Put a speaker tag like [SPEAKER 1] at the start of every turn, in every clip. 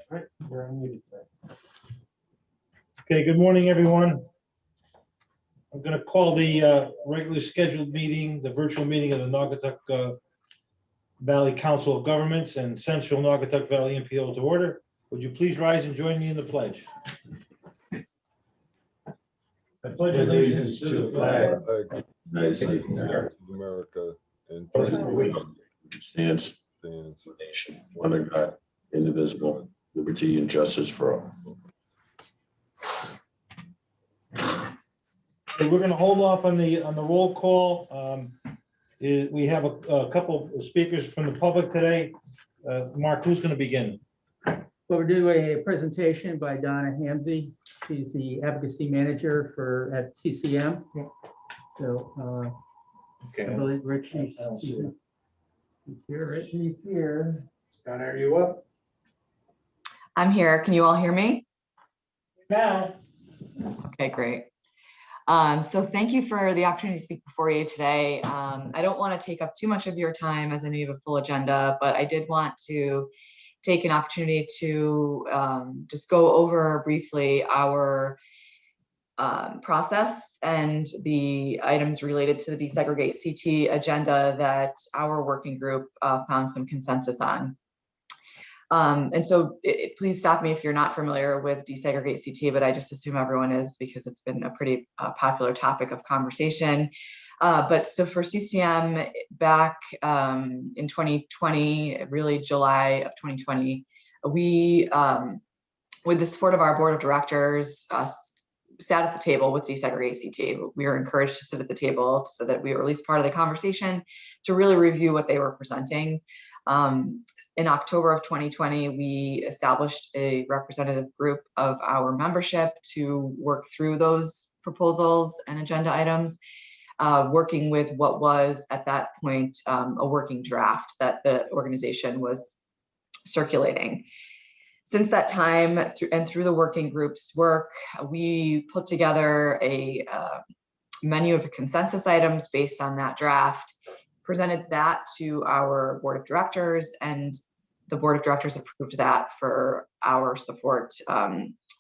[SPEAKER 1] All right, you're unmuted. Okay, good morning, everyone. I'm going to call the regularly scheduled meeting, the virtual meeting of the Naugatuck+Valley Council of Governments and Central Naugatuck+Valley MPO to order. Would you please rise and join me in the pledge? I pledge allegiance to the flag of
[SPEAKER 2] the United States of America and to the republic which stands one nation, under God, indivisible, liberty and justice for all.
[SPEAKER 1] Okay, we're going to hold off on the roll call. We have a couple of speakers from the public today. Mark, who's going to begin?
[SPEAKER 3] Well, we're doing a presentation by Donna Hamzy. She's the advocacy manager at CCM. So
[SPEAKER 1] Okay.
[SPEAKER 3] I believe Rich, he's here. Rich, he's here.
[SPEAKER 4] Donna, are you up?
[SPEAKER 5] I'm here. Can you all hear me?
[SPEAKER 1] Now.
[SPEAKER 5] Okay, great. So thank you for the opportunity to speak before you today. I don't want to take up too much of your time as I know you have a full agenda, but I did want to take an opportunity to just go over briefly our process and the items related to the Desegregate CT agenda that our working group found some consensus on. And so please stop me if you're not familiar with Desegregate CT, but I just assume everyone is because it's been a pretty popular topic of conversation. But so for CCM back in 2020, really July of 2020, we, with the support of our board of directors, sat at the table with Desegregate CT. We were encouraged to sit at the table so that we were at least part of the conversation to really review what they were presenting. In October of 2020, we established a representative group of our membership to work through those proposals and agenda items, working with what was at that point a working draft that the organization was circulating. Since that time and through the working group's work, we put together a menu of consensus items based on that draft, presented that to our board of directors, and the board of directors approved that for our support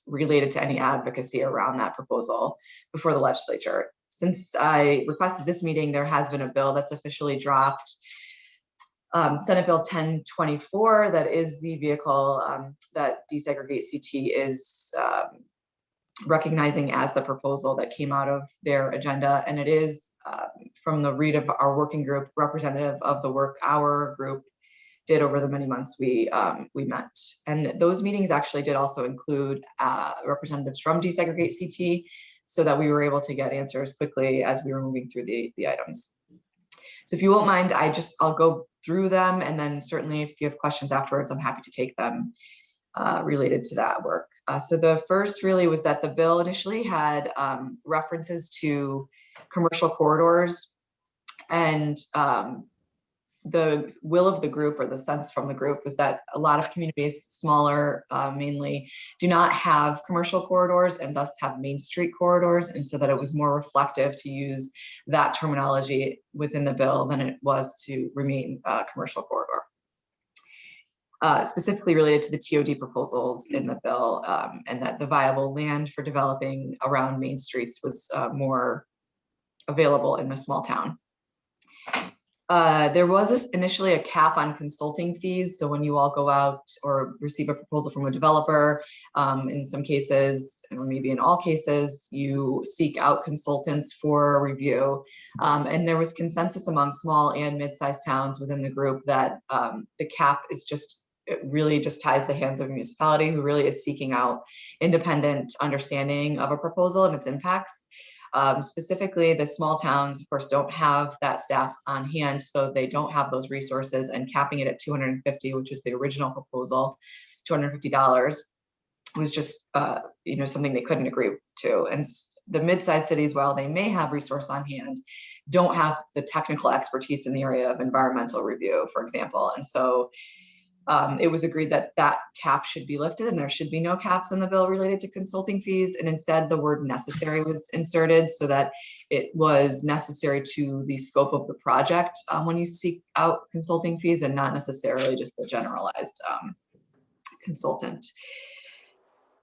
[SPEAKER 5] related to any advocacy around that proposal before the legislature. Since I requested this meeting, there has been a bill that's officially dropped, Senate Bill 1024, that is the vehicle that Desegregate CT is recognizing as the proposal that came out of their agenda, and it is from the read of our working group, representative of the work our group did over the many months we met. And those meetings actually did also include representatives from Desegregate CT so that we were able to get answers quickly as we were moving through the items. So if you won't mind, I'll go through them, and then certainly if you have questions afterwards, I'm happy to take them related to that work. So the first really was that the bill initially had references to commercial corridors, and the will of the group, or the sense from the group, was that a lot of communities, smaller mainly, do not have commercial corridors and thus have Main Street corridors, and so that it was more reflective to use that terminology within the bill than it was to remain a commercial corridor. Specifically related to the TOD proposals in the bill, and that the viable land for developing around main streets was more available in a small town. There was initially a cap on consulting fees. So when you all go out or receive a proposal from a developer, in some cases, or maybe in all cases, you seek out consultants for review. And there was consensus among small and mid-sized towns within the group that the cap is it really just ties the hands of a municipality who really is seeking out independent understanding of a proposal and its impacts. Specifically, the small towns, of course, don't have that staff on hand, so they don't have those resources, and capping it at $250, which is the original proposal, $250, was just something they couldn't agree to. And the mid-sized cities, while they may have resource on hand, don't have the technical expertise in the area of environmental review, for example. And so it was agreed that that cap should be lifted and there should be no caps in the bill related to consulting fees. And instead the word necessary was inserted so that it was necessary to the scope of the project when you seek out consulting fees, and not necessarily just a generalized consultant.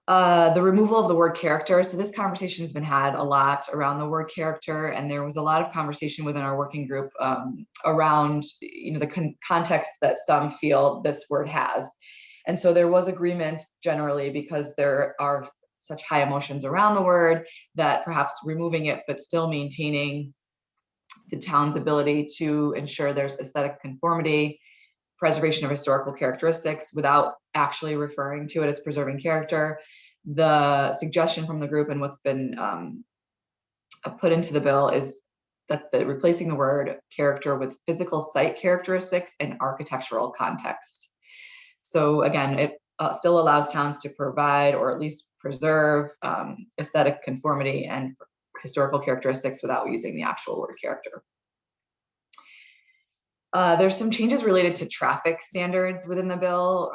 [SPEAKER 5] The removal of the word character. So this conversation has been had a lot around the word character, and there was a lot of conversation within our working group around the context that some feel this word has. And so there was agreement generally, because there are such high emotions around the word, that perhaps removing it but still maintaining the town's ability to ensure there's aesthetic conformity, preservation of historical characteristics without actually referring to it as preserving character. The suggestion from the group and what's been put into the bill is that replacing the word character with physical site characteristics and architectural context. So again, it still allows towns to provide or at least preserve aesthetic conformity and historical characteristics without using the actual word character. There's some changes related to traffic standards within the bill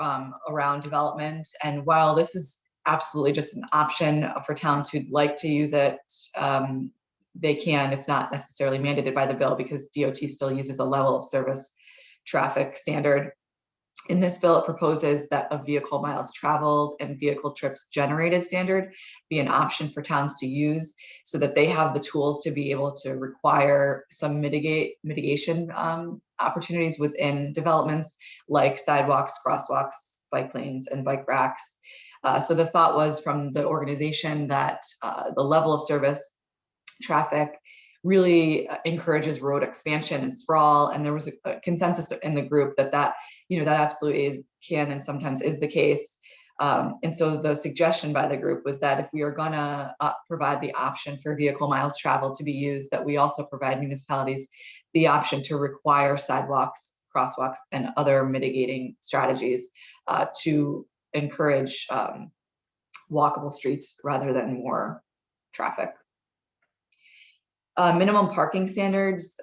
[SPEAKER 5] around development. And while this is absolutely just an option for towns who'd like to use it, they can. It's not necessarily mandated by the bill, because DOT still uses a level of service traffic standard. In this bill, it proposes that a vehicle miles traveled and vehicle trips generated standard be an option for towns to use, so that they have the tools to be able to require some mitigation opportunities within developments, like sidewalks, crosswalks, bike lanes, and bike racks. So the thought was from the organization that the level of service traffic really encourages road expansion and sprawl, and there was a consensus in the group that that absolutely can and sometimes is the case. And so the suggestion by the group was that if we are going to provide the option for vehicle miles traveled to be used, that we also provide municipalities the option to require sidewalks, crosswalks, and other mitigating strategies to encourage walkable streets rather than more traffic. Minimum parking standards.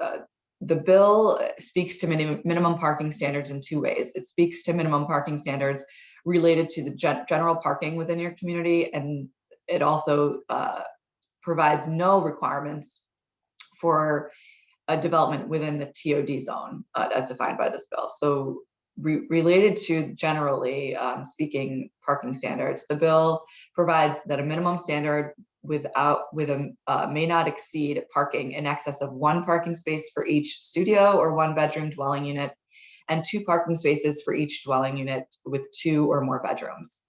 [SPEAKER 5] The bill speaks to minimum parking standards in two ways. It speaks to minimum parking standards related to the general parking within your community, and it also provides no requirements for a development within the TOD zone as defined by this bill. So related to generally speaking parking standards, the bill provides that a minimum standard may not exceed parking in excess of one parking space for each studio or one bedroom dwelling unit, and 2 parking spaces for each dwelling unit with 2 or more bedrooms.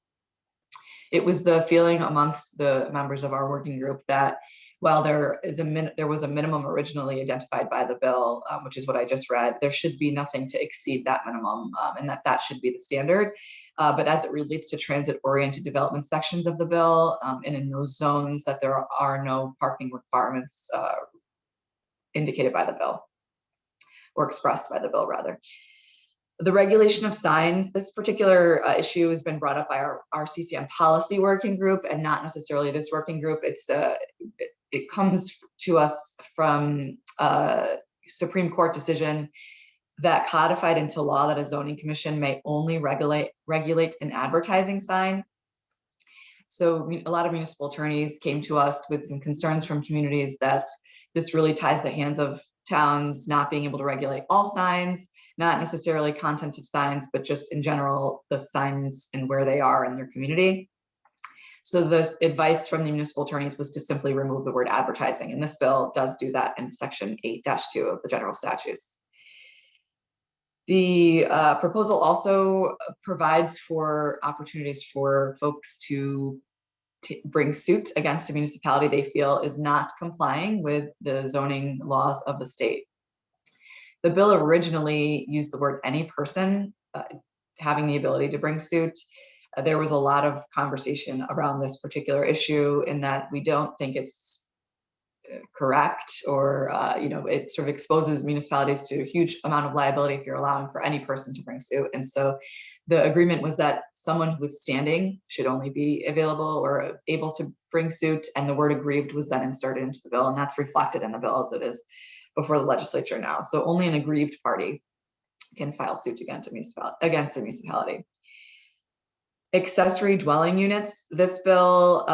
[SPEAKER 5] It was the feeling amongst the members of our working group that while there was a minimum originally identified by the bill, which is what I just read, there should be nothing to exceed that minimum, and that should be the standard. But as it relates to transit-oriented development sections of the bill, and in those zones, that there are no parking requirements indicated by the bill, or expressed by the bill, rather. The regulation of signs, this particular issue has been brought up by our CCM policy working group, and not necessarily this working group. It comes to us from a Supreme Court decision that codified into law that a zoning commission may only regulate an advertising sign. So a lot of municipal attorneys came to us with some concerns from communities that this really ties the hands of towns not being able to regulate all signs, not necessarily content of signs, but just in general, the signs and where they are in their community. So the advice from the municipal attorneys was to simply remove the word advertising. And this bill does do that in section 8-2 of the general statutes. The proposal also provides for opportunities for folks to bring suit against a municipality they feel is not complying with the zoning laws of the state. The bill originally used the word any person having the ability to bring suit. There was a lot of conversation around this particular issue, in that we don't think it's correct, or it sort of exposes municipalities to a huge amount of liability if you're allowing for any person to bring suit. And so the agreement was that someone with standing should only be available or able to bring suit, and the word aggrieved was then inserted into the bill, and that's reflected in the bill as it is before the legislature now. So only an aggrieved party can file suit against a municipality. Accessory dwelling units. This bill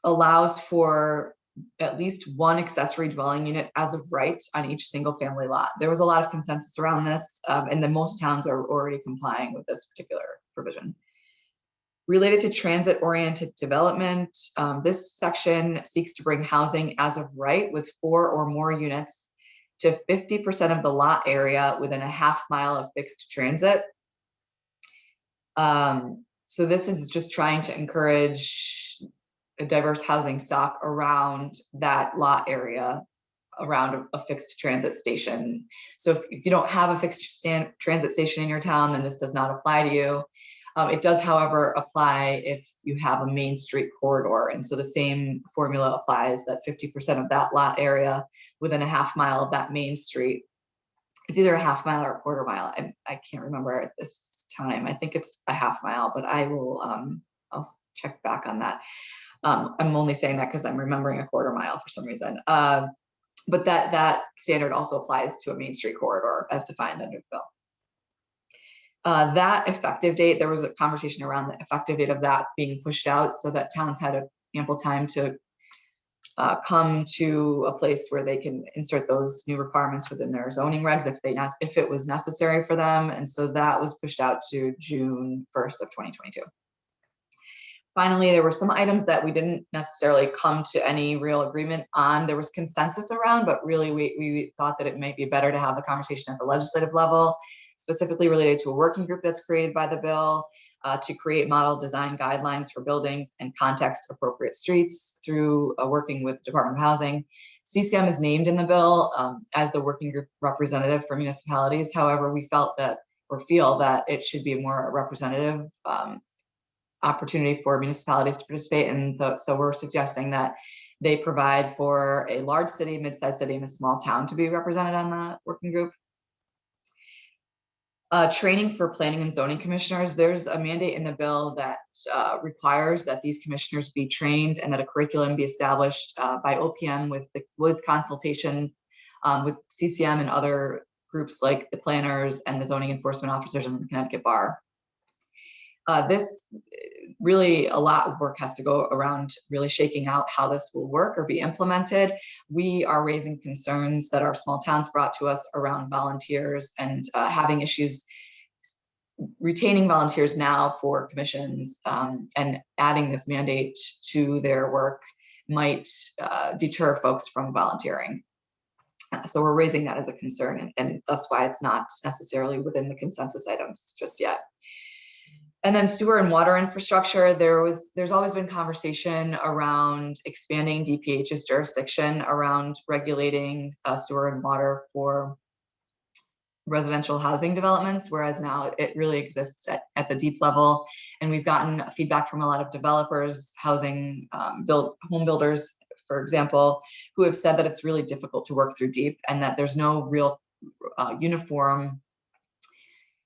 [SPEAKER 5] allows for at least one accessory dwelling unit as of right on each single family lot. There was a lot of consensus around this, and then most towns are already complying with this particular provision. Related to transit-oriented development, this section seeks to bring housing as of right with 4 or more units to 50% of the lot area within a half mile of fixed transit. So this is just trying to encourage a diverse housing stock around that lot area, around a fixed transit station. So if you don't have a fixed transit station in your town, then this does not apply to you. It does, however, apply if you have a main street corridor. And so the same formula applies, that 50% of that lot area within a half mile of that main street. It's either a half mile or a quarter mile. I can't remember at this time. I think it's a half mile, but I will, I'll check back on that. I'm only saying that because I'm remembering a quarter mile for some reason. But that standard also applies to a main street corridor as defined under the bill. That effective date, there was a conversation around the effective date of that being pushed out so that towns had ample time to come to a place where they can insert those new requirements within their zoning regs if it was necessary for them. And so that was pushed out to June 1st of 2022. Finally, there were some items that we didn't necessarily come to any real agreement on. There was consensus around, but really we thought that it might be better to have the conversation at the legislative level, specifically related to a working group that's created by the bill to create model design guidelines for buildings and context appropriate streets through working with the Department of Housing. CCM is named in the bill as the working group representative for municipalities. However, we felt that or feel that it should be a more representative opportunity for municipalities to participate in. So we're suggesting that they provide for a large city, mid-sized city, and a small town to be represented on the working group. Training for planning and zoning commissioners. There's a mandate in the bill that requires that these commissioners be trained and that a curriculum be established by OPM with consultation with CCM and other groups like the planners and the zoning enforcement officers in the Connecticut Bar. This really, a lot of work has to go around really shaking out how this will work or be implemented. We are raising concerns that our small towns brought to us around volunteers and having issues retaining volunteers now for commissions, and adding this mandate to their work might deter folks from volunteering. So we're raising that as a concern, and that's why it's not necessarily within the consensus items just yet. And then sewer and water infrastructure, there's always been conversation around expanding DPH's jurisdiction around regulating sewer and water for residential housing developments, whereas now it really exists at the deep level. And we've gotten feedback from a lot of developers, housing home builders, for example, who have said that it's really difficult to work through deep and that there's no real uniform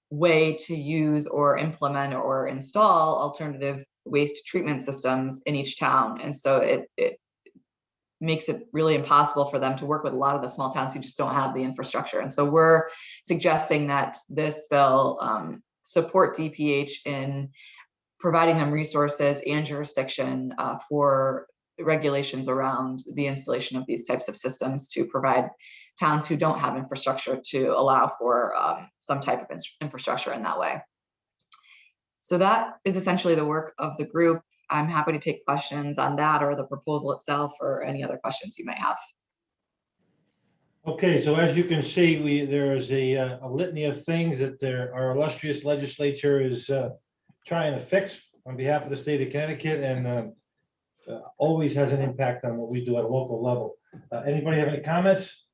[SPEAKER 5] way to use or implement or install alternative waste treatment systems in each town. And so it makes it really impossible for them to work with a lot of the small towns who just don't have the infrastructure. And so we're suggesting that this bill support DPH in providing them resources and jurisdiction for regulations around the installation of these types of systems to provide towns who don't have infrastructure to allow for some type of infrastructure in that way. So that is essentially the work of the group. I'm happy to take questions on that or the proposal itself or any other questions you might have.
[SPEAKER 1] Okay, so as you can see, there is a litany of things that our illustrious legislature is trying to fix on behalf of the state of Connecticut, and always has an impact on what we do at a local level. Anybody have any comments?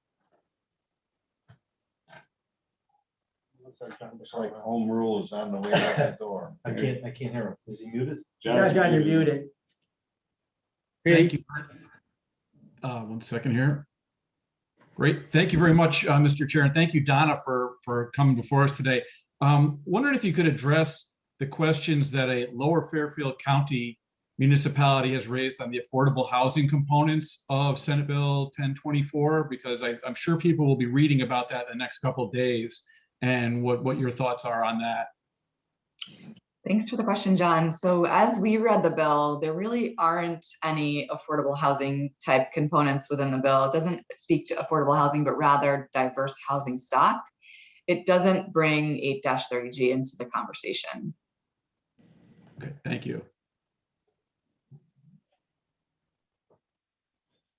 [SPEAKER 2] It's like home rule is on the way out the door.
[SPEAKER 1] I can't hear him. Is he muted?
[SPEAKER 3] John, you're muted.
[SPEAKER 1] Thank you.
[SPEAKER 4] One second here. Great. Thank you very much, Mr. Chair, and thank you, Donna, for coming before us today. Wondering if you could address the questions that a Lower Fairfield County municipality has raised on the affordable housing components of Senate Bill 1024, because I'm sure people will be reading about that in the next couple of days, and what your thoughts are on that.
[SPEAKER 5] Thanks for the question, John. So as we read the bill, there really aren't any affordable housing type components within the bill. It doesn't speak to affordable housing, but rather diverse housing stock. It doesn't bring 8-30G into the conversation.
[SPEAKER 4] Okay, thank you.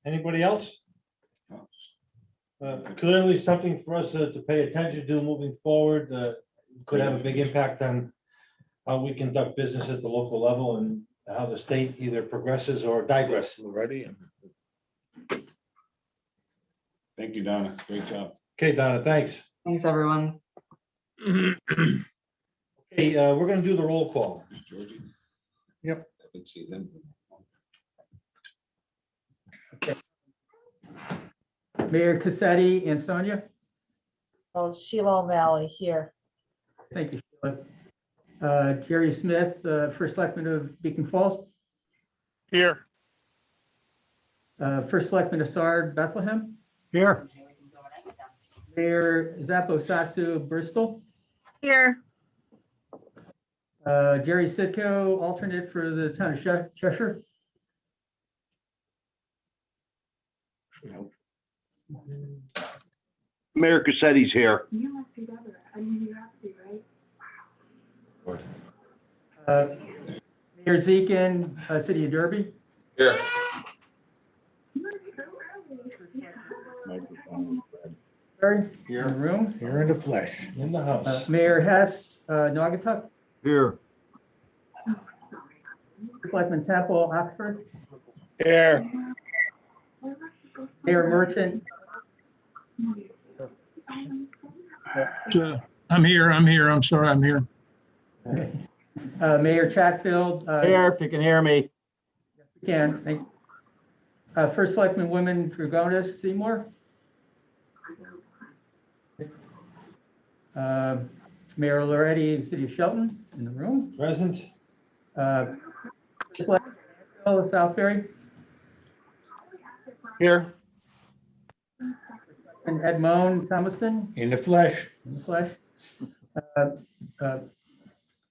[SPEAKER 1] Anybody else? Clearly something for us to pay attention to moving forward. Could have a big impact on how we conduct business at the local level and how the state either progresses or digresses.
[SPEAKER 6] Ready? Thank you, Donna. Great job.
[SPEAKER 1] Okay, Donna, thanks.
[SPEAKER 5] Thanks, everyone.
[SPEAKER 1] Okay, we're gonna do the roll call.
[SPEAKER 6] Georgie?
[SPEAKER 1] Yep.
[SPEAKER 6] Let's see then.
[SPEAKER 3] Mayor Cassetti and Sonia.
[SPEAKER 7] Oh, Sheila O'Malley here.
[SPEAKER 3] Thank you, Sheila. Jerry Smith, First Selectman of Beacon Falls.
[SPEAKER 8] Here.
[SPEAKER 3] First Selectman Assard, Bethlehem.
[SPEAKER 8] Here.
[SPEAKER 3] Mayor Zappo Sasu, Bristol.
[SPEAKER 7] Here.
[SPEAKER 3] Jerry Sitko, alternate for the town of Cheshire.
[SPEAKER 8] Mayor Cassetti's here.
[SPEAKER 9] You must be other. I mean, you have to be, right?
[SPEAKER 3] Mayor Zekin, City of Derby.
[SPEAKER 2] Here.
[SPEAKER 3] Barry, in
[SPEAKER 2] Here.
[SPEAKER 3] the room.
[SPEAKER 1] Here in the flesh. In the house.
[SPEAKER 3] Mayor Hess, Naugatuck.
[SPEAKER 6] Here.
[SPEAKER 3] Selectman Temple, Oxford.
[SPEAKER 8] Here.
[SPEAKER 3] Mayor Merchant.
[SPEAKER 8] I'm here. I'm sorry, I'm here.
[SPEAKER 3] Mayor Chatfield.
[SPEAKER 8] Here, if you can hear me.
[SPEAKER 3] Can, thank you. First Selectman Women Dragonis Seymour. Mayor Loretti, City of Shelton, in the room.
[SPEAKER 1] Present.
[SPEAKER 3] Selectman Mansfield, Southbury.
[SPEAKER 8] Here.
[SPEAKER 3] And Ed Moan, Thomaston,
[SPEAKER 1] In the flesh.
[SPEAKER 3] in the flesh.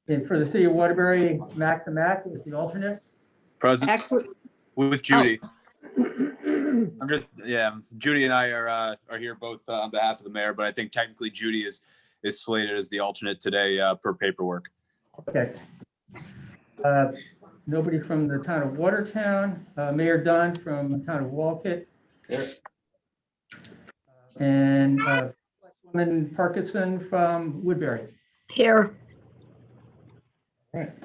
[SPEAKER 3] And for the City of Waterbury, Mac the Mac is the alternate.
[SPEAKER 10] Present
[SPEAKER 5] Actually,
[SPEAKER 10] with Judy. I'm just, yeah, Judy and I are here both on behalf of the mayor, but I think technically Judy is slated as the alternate today per paperwork.
[SPEAKER 3] Okay. Nobody from the town of Watertown. Mayor Dunn from the town of Wolcott. And Woman Parkinson from Woodbury.
[SPEAKER 7] Here.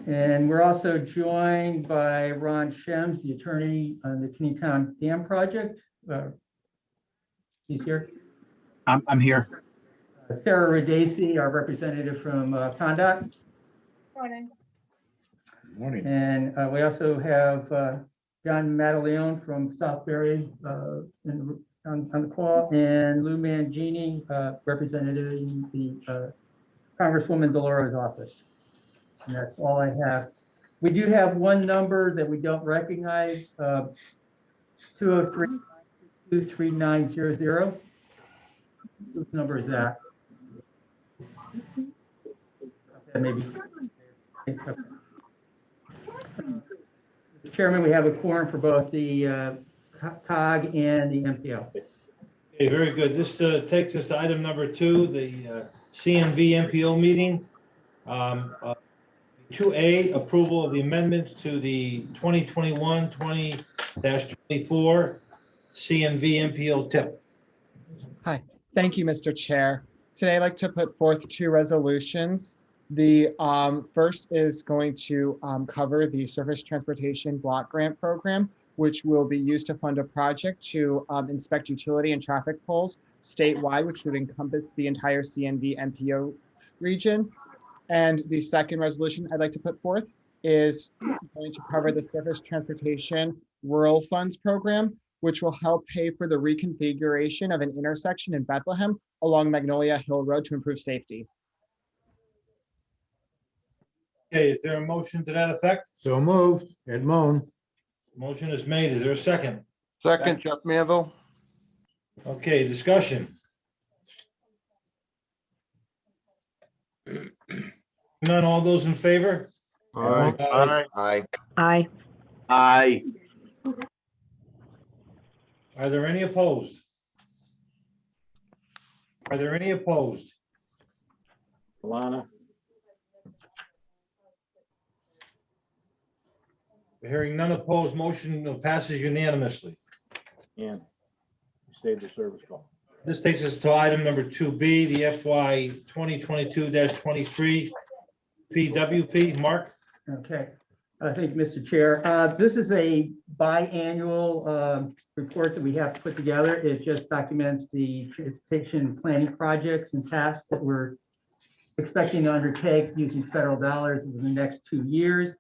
[SPEAKER 3] And we're also joined by Ron Shems, the attorney on the Kennington Dam project. He's here.
[SPEAKER 11] I'm here.
[SPEAKER 3] Sarah Radesi, our representative from Conduct.
[SPEAKER 7] Morning.
[SPEAKER 1] Morning.
[SPEAKER 3] And we also have John Mattaleone from Southbury on the call, and Lou Mangini, representative in the Congresswoman Deloro's office. And that's all I have. We do have one number that we don't recognize, 203-23900. Whose number is that? Okay, maybe. Mr. Chairman, we have a quorum for both the COG and the MPO.
[SPEAKER 1] Okay, very good. This takes us to item number 2, the CNVMPO meeting. 2A, approval of the amendments to the 2021-20-24 CNVMPO tip.
[SPEAKER 12] Hi, thank you, Mr. Chair. Today, I'd like to put forth 2 resolutions. The first is going to cover the Surface Transportation Block Grant Program, which will be used to fund a project to inspect utility and traffic poles statewide, which would encompass the entire CNVMPO region. And the second resolution I'd like to put forth is going to cover the Surface Transportation Rural Funds Program, which will help pay for the reconfiguration of an intersection in Bethlehem along Magnolia Hill Road to improve safety.
[SPEAKER 1] Okay, is there a motion to that effect?
[SPEAKER 8] So moved. Ed Moan.
[SPEAKER 1] Motion is made. Is there a second?
[SPEAKER 8] Second, Chuck Manville.
[SPEAKER 1] Okay, discussion. None, all those in favor?
[SPEAKER 8] Aye.
[SPEAKER 2] Aye.
[SPEAKER 7] Aye.
[SPEAKER 8] Aye.
[SPEAKER 1] Are there any opposed? Are there any opposed?
[SPEAKER 8] Alana.
[SPEAKER 1] Hearing none opposed, motion passes unanimously.
[SPEAKER 8] And save the service call.
[SPEAKER 1] This takes us to item number 2B, the FY 2022-23 PWP. Mark?
[SPEAKER 3] Okay, thank you, Mr. Chair. This is a biannual report that we have to put together. It just documents the transportation planning projects and tasks that we're expecting to undertake using federal dollars over the next 2 years.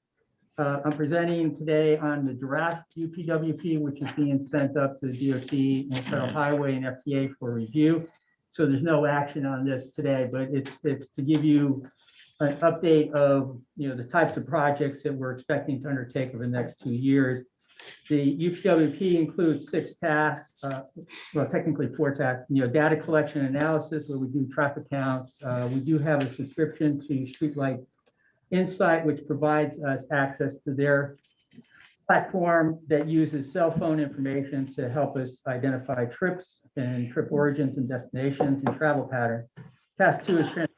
[SPEAKER 3] I'm presenting today on the draft UPWP, which is being sent up to the DOT and Federal Highway and FTA for review. So there's no action on this today, but it's to give you an update of, the types of projects that we're expecting to undertake over the next 2 years. The UPWP includes 6 tasks, well, technically 4 tasks, data collection analysis, where we do traffic counts. We do have a subscription to Streetlight Insight, which provides us access to their platform that uses cell phone information to help us identify trips and trip origins and destinations and travel patterns. Task 2 is transportation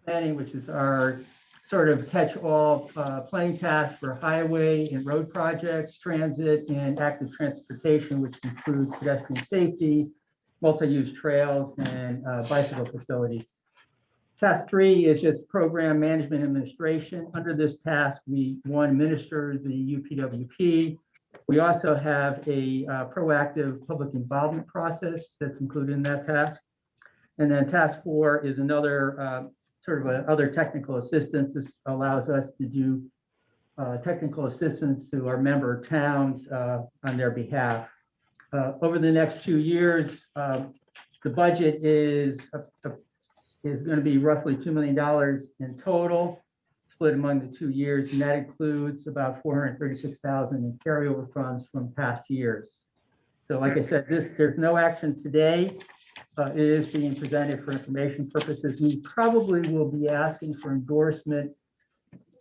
[SPEAKER 3] planning, which is our sort of catch-all planning task for highway and road projects, transit, and active transportation, which includes pedestrian safety, multi-use trails, and bicycle facilities. Task 3 is just program management administration. Under this task, we administer the UPWP. We also have a proactive public involvement process that's included in that task. And then task 4 is another sort of other technical assistance. This allows us to do technical assistance to our member towns on their behalf. Over the next 2 years, the budget is going to be roughly $2 million in total, split among the 2 years, and that includes about $436,000 in carryover funds from past years. So like I said, there's no action today. It is being presented for information purposes. We probably will be asking for endorsement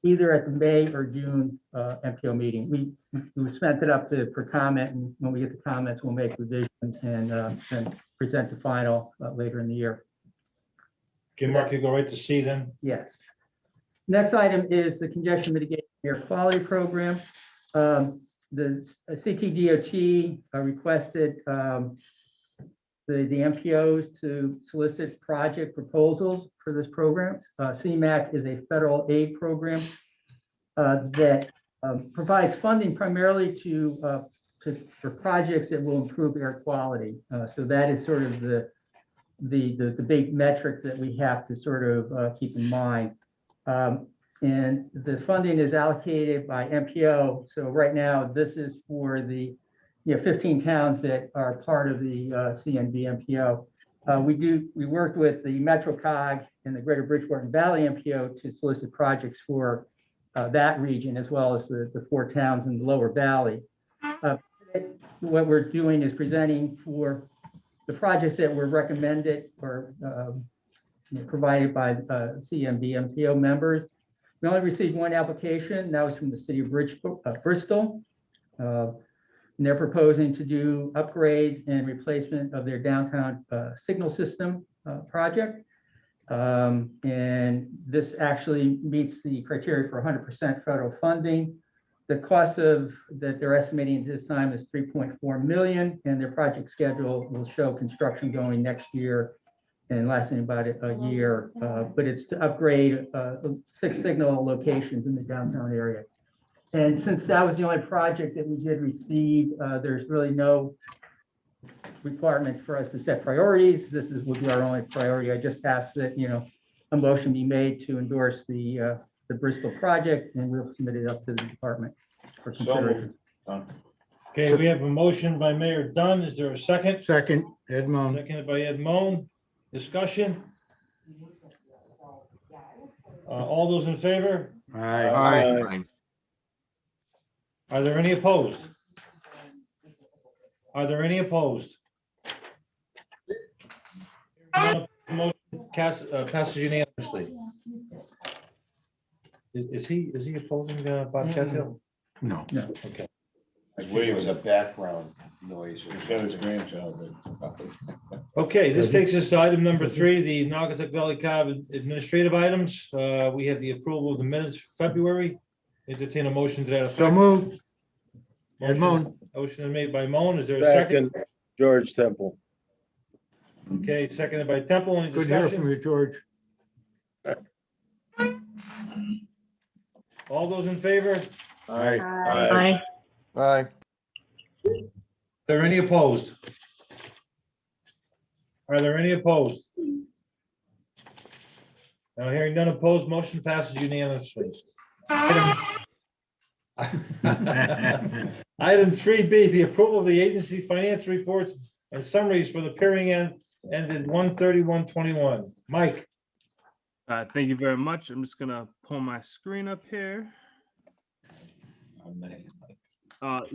[SPEAKER 3] either at the May or June MPO meeting. We spent it up for comment, and when we get the comments, we'll make revisions and present the final later in the year.
[SPEAKER 1] Okay, Mark, you go right to C then.
[SPEAKER 3] Yes. Next item is the congestion mitigation air quality program. The CTDOT requested the MPOs to solicit project proposals for this program. CMAQ is a federal aid program that provides funding primarily for projects that will improve air quality. So that is sort of the big metric that we have to sort of keep in mind. And the funding is allocated by MPO. So right now, this is for the 15 towns that are part of the CNVMPO. We worked with the MetroCog and the Greater Bridgewater Valley MPO to solicit projects for that region, as well as the 4 towns in the lower valley. What we're doing is presenting for the projects that were recommended or provided by CNVMPO members. We only received 1 application. That was from the city of Bristol. And they're proposing to do upgrades and replacement of their downtown signal system project. And this actually meets the criteria for 100% federal funding. The cost that they're estimating at this time is $3.4 million, and their project schedule will show construction going next year and lasting about a year. But it's to upgrade 6 signal locations in the downtown area. And since that was the only project that we did receive, there's really no requirement for us to set priorities. This will be our only priority. I just asked that, a motion be made to endorse the Bristol project, and we'll submit it up to the department for consideration.
[SPEAKER 1] Okay, we have a motion by Mayor Dunn. Is there a second?
[SPEAKER 11] Second, Edmond.
[SPEAKER 1] Seconded by Ed Mon. Discussion? All those in favor?
[SPEAKER 11] Aye.
[SPEAKER 1] Are there any opposed? Are there any opposed? Motion passes unanimously. Is he opposing Bob Sheffield?
[SPEAKER 11] No.
[SPEAKER 1] Okay.
[SPEAKER 2] I believe it was a background noise.
[SPEAKER 6] He's got his grandchild.
[SPEAKER 1] Okay, this takes us to item number 3, the Naugatuck Cobb administrative items. We have the approval of the minutes for February. Entertain a motion to that effect.
[SPEAKER 11] So moved. Edmond.
[SPEAKER 1] Motion is made by Moan. Is there a second?
[SPEAKER 2] George Temple.
[SPEAKER 1] Okay, seconded by Temple. Any
[SPEAKER 11] Good to hear
[SPEAKER 1] discussion?
[SPEAKER 11] from you, George.
[SPEAKER 1] All those in favor?
[SPEAKER 11] Aye.
[SPEAKER 7] Aye.
[SPEAKER 2] Aye.
[SPEAKER 1] Are there any opposed? Are there any opposed? Now, hearing none opposed, motion passes unanimously. Item 3B, the approval of the agency financial reports and summaries for the period ended 1/31/21. Mike,
[SPEAKER 13] Thank you very much. I'm just gonna pull my screen up here.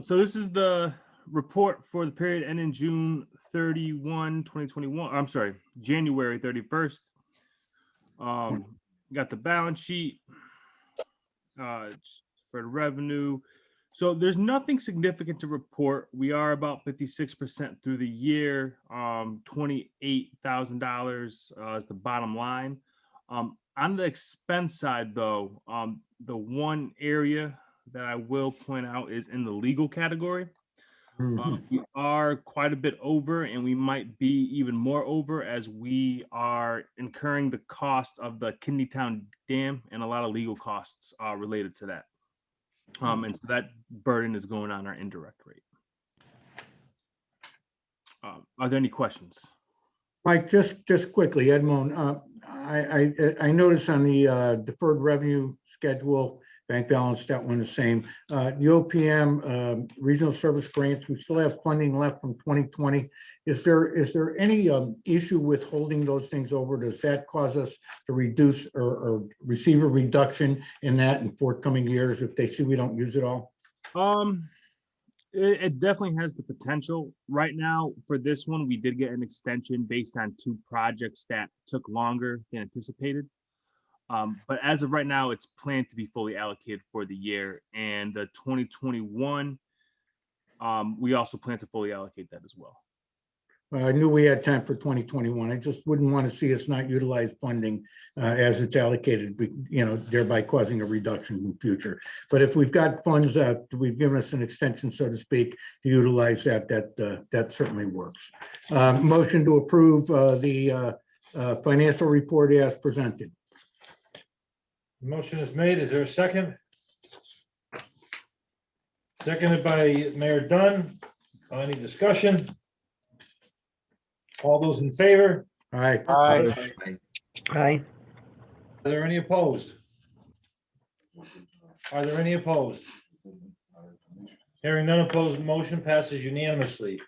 [SPEAKER 13] So this is the report for the period ending June 31, 2021. I'm sorry, January 31st. Got the balance sheet for the revenue. So there's nothing significant to report. We are about 56% through the year. $28,000 is the bottom line. On the expense side, though, the one area that I will point out is in the legal category. We are quite a bit over, and we might be even more over as we are incurring the cost of the Kidneytown Dam and a lot of legal costs related to that. And so that burden is going on our indirect rate. Are there any questions?
[SPEAKER 11] Mike, just quickly, Edmond, I noticed on the deferred revenue schedule, bank balance, that one the same. The OPM regional service grants, we still have funding left from 2020. Is there any issue with holding those things over? Does that cause us to reduce or receive a reduction in that in forthcoming years if they see we don't use it all?
[SPEAKER 13] It definitely has the potential. Right now, for this one, we did get an extension based on 2 projects that took longer than anticipated. But as of right now, it's planned to be fully allocated for the year. And the 2021, we also plan to fully allocate that as well.
[SPEAKER 11] I knew we had time for 2021. I just wouldn't want to see us not utilize funding as it's allocated, thereby causing a reduction in the future. But if we've got funds that we've given us an extension, so to speak, to utilize that certainly works. Motion to approve the financial report as presented.
[SPEAKER 1] motion is made. Is there a second? Seconded by Mayor Dunn. Any discussion? All those in favor?
[SPEAKER 11] Aye.
[SPEAKER 8] Aye.
[SPEAKER 7] Aye.
[SPEAKER 1] Are there any opposed? Are there any opposed? Hearing none opposed, motion passes unanimously.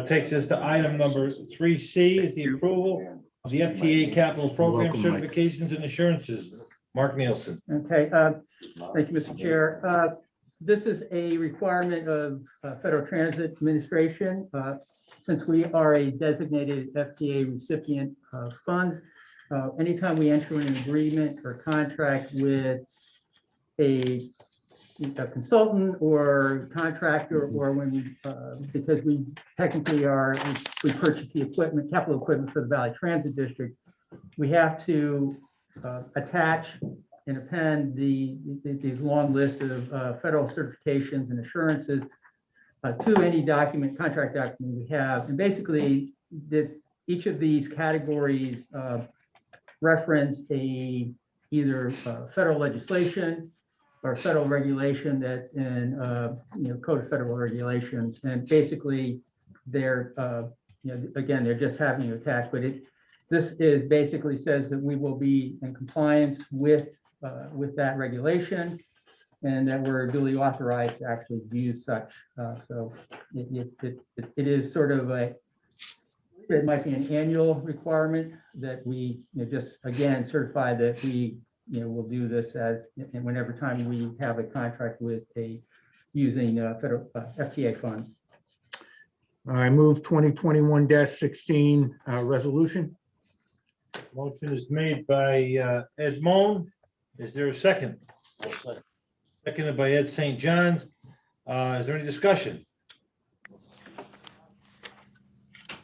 [SPEAKER 1] Takes us to item number 3C is the approval of the FTA capital program
[SPEAKER 11] Welcome, Mike.
[SPEAKER 1] certifications and assurances. Mark Nielsen.
[SPEAKER 3] Okay, thank you, Mr. Chair. This is a requirement of Federal Transit Administration. Since we are a designated FTA recipient of funds, anytime we enter an agreement or contract with a consultant or contractor, or when we, because we technically we purchase the equipment, capital equipment for the Valley Transit District, we have to attach and append these long list of federal certifications and assurances to any document, contract document we have. And basically, each of these categories reference either federal legislation or federal regulation that's in Code of Federal Regulations. And basically, they're again, they're just having you attach, but this is basically says that we will be in compliance with that regulation. and that we're duly authorized to actually view such. So it is sort of it might be an annual requirement that we just, again, certify that we will do this as, and whenever time we have a contract with using federal FTA funds.
[SPEAKER 11] I move 2021-16 resolution.
[SPEAKER 1] Motion is made by Ed Mon. Is there a second? Seconded by Ed St. John's. Is there any discussion?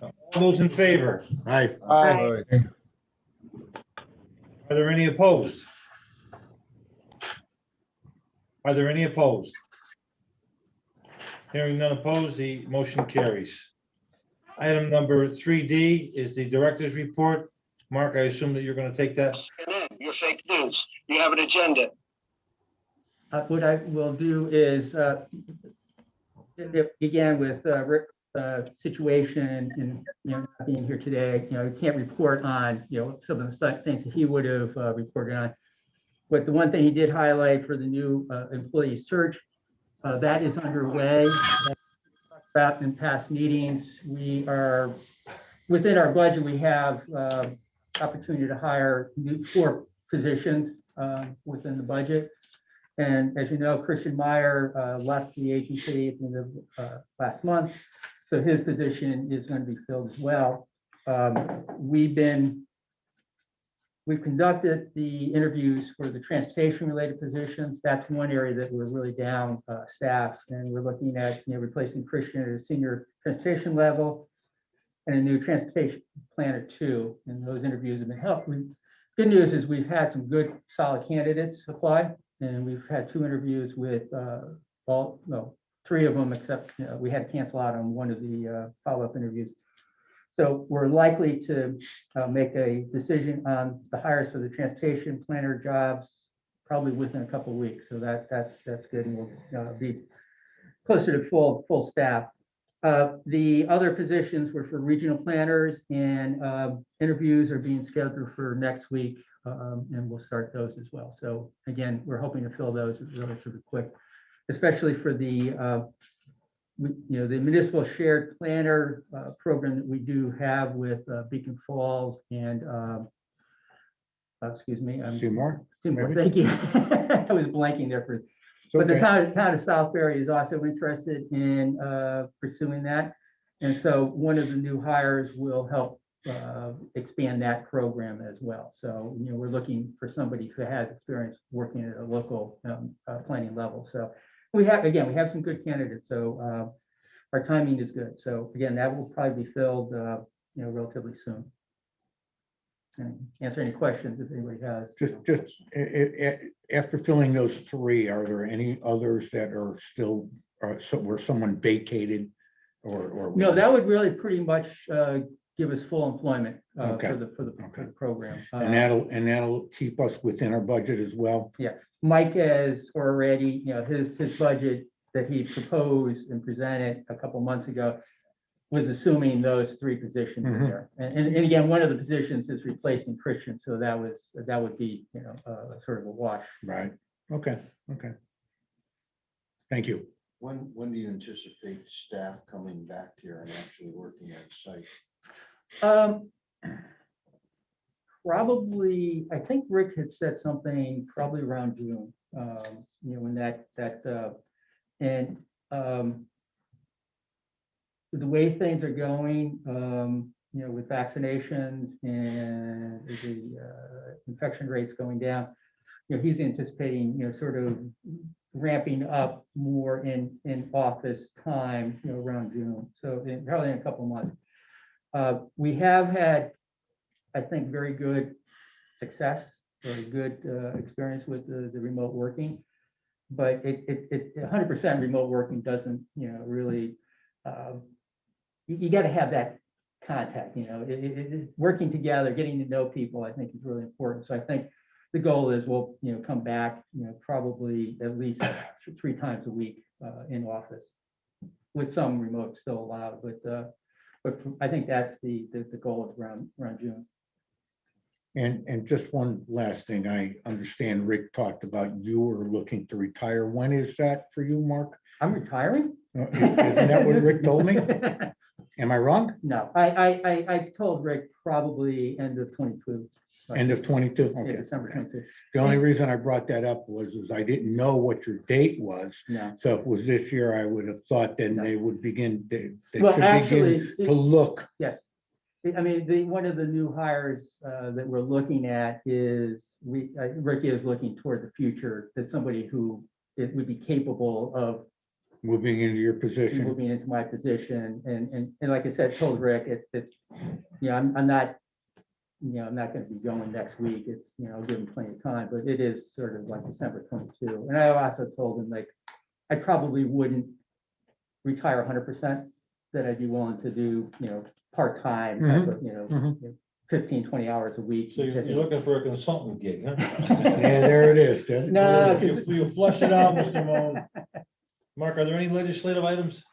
[SPEAKER 1] All those in favor?
[SPEAKER 11] Aye.
[SPEAKER 7] Aye.
[SPEAKER 1] Are there any opposed? Are there any opposed? Hearing none opposed, the motion carries. Item number 3D is the director's report. Mark, I assume that you're going to take that.
[SPEAKER 14] You're fake news. You have an agenda.
[SPEAKER 3] What I will do is, again, with Rick's situation and not being here today, I can't report on some of the things that he would have reported on. But the one thing he did highlight for the new employee search, that is underway. About in past meetings, we are within our budget. We have opportunity to hire 4 positions within the budget. And as you know, Christian Meyer left the agency at the end of last month, so his position is going to be filled as well. We've conducted the interviews for the transportation-related positions. That's one area that we're really down staff, and we're looking at replacing Christian at a senior transportation level and a new transportation planner 2. And those interviews have been helpful. Good news is we've had some good, solid candidates apply, and we've had 2 interviews with 3 of them, except we had to cancel out on one of the follow-up interviews. So we're likely to make a decision on the hires for the transportation planner jobs probably within a couple of weeks. So that's good, and we'll be closer to full staff. The other positions were for regional planners, and interviews are being scheduled for next week, and we'll start those as well. So again, we're hoping to fill those relatively quick, especially for the the municipal shared planner program that we do have with Beacon Falls and excuse me,
[SPEAKER 11] Seymour.
[SPEAKER 3] Seymour, thank you. I was blanking there for. But the town of Southbury is also interested in pursuing that. And so one of the new hires will help expand that program as well. So, we're looking for somebody who has experience working at a local planning level. So we have some good candidates. So our timing is good. So again, that will probably be filled, relatively soon. And answer any questions if anybody has.
[SPEAKER 11] Just after filling those 3, are there any others that are still where someone vacated or?
[SPEAKER 3] No, that would really pretty much give us full employment
[SPEAKER 11] Okay.
[SPEAKER 3] for the program.
[SPEAKER 11] And that'll keep us within our budget as well.
[SPEAKER 3] Yeah, Mike has already, his budget that he proposed and presented a couple months ago was assuming those 3 positions in there. And again, one of the positions is replacing Christian, so that would be sort of a wash.
[SPEAKER 11] Right. Okay. Thank you.
[SPEAKER 2] When do you anticipate staff coming back here and actually working at site?
[SPEAKER 3] Probably, I think Rick had said something probably around June, when the way things are going, with vaccinations and the infection rates going down, he's anticipating, sort of ramping up more in office time, around June. So probably in a couple of months. We have had, I think, very good success, very good experience with the remote working, but it 100% remote working doesn't, really, you got to have that contact, working together, getting to know people, I think is really important. So I think the goal is we'll, come back, probably at least 3 times a week in office, with some remote still allowed, but I think that's the goal is around June.
[SPEAKER 11] And just one last thing, I understand Rick talked about you were looking to retire. When is that for you, Mark?
[SPEAKER 3] I'm retiring?
[SPEAKER 11] Isn't that what Rick told me? Am I wrong?
[SPEAKER 3] No, I told Rick probably end of 22.
[SPEAKER 11] End of 22?
[SPEAKER 3] Yeah,
[SPEAKER 11] Okay.
[SPEAKER 3] December 22.
[SPEAKER 11] The only reason I brought that up was I didn't know what your date was.
[SPEAKER 3] No.
[SPEAKER 11] So if it was this year, I would have thought then
[SPEAKER 3] No.
[SPEAKER 11] they would begin, they
[SPEAKER 3] Well,
[SPEAKER 11] should
[SPEAKER 3] actually,
[SPEAKER 11] begin to look.
[SPEAKER 3] yes. I mean, one of the new hires that we're looking at is, Ricky is looking toward the future, that somebody who it would be capable of
[SPEAKER 11] Moving into your position.
[SPEAKER 3] moving into my position. And like I said, told Rick, it's, you know, I'm not, you know, I'm not going to be going next week. It's, you know, I'll give him plenty of time, but it is sort of like December 22. And I also told him, like, I probably wouldn't retire 100%, that I'd be willing to do, you know, part-time type of, you know, 15, 20 hours a week.
[SPEAKER 1] So you're looking for a consultant gig, huh?
[SPEAKER 11] Yeah, there it is. Judge.
[SPEAKER 3] No,
[SPEAKER 1] You flush it out, Mr. Moan. Mark, are there any legislative items?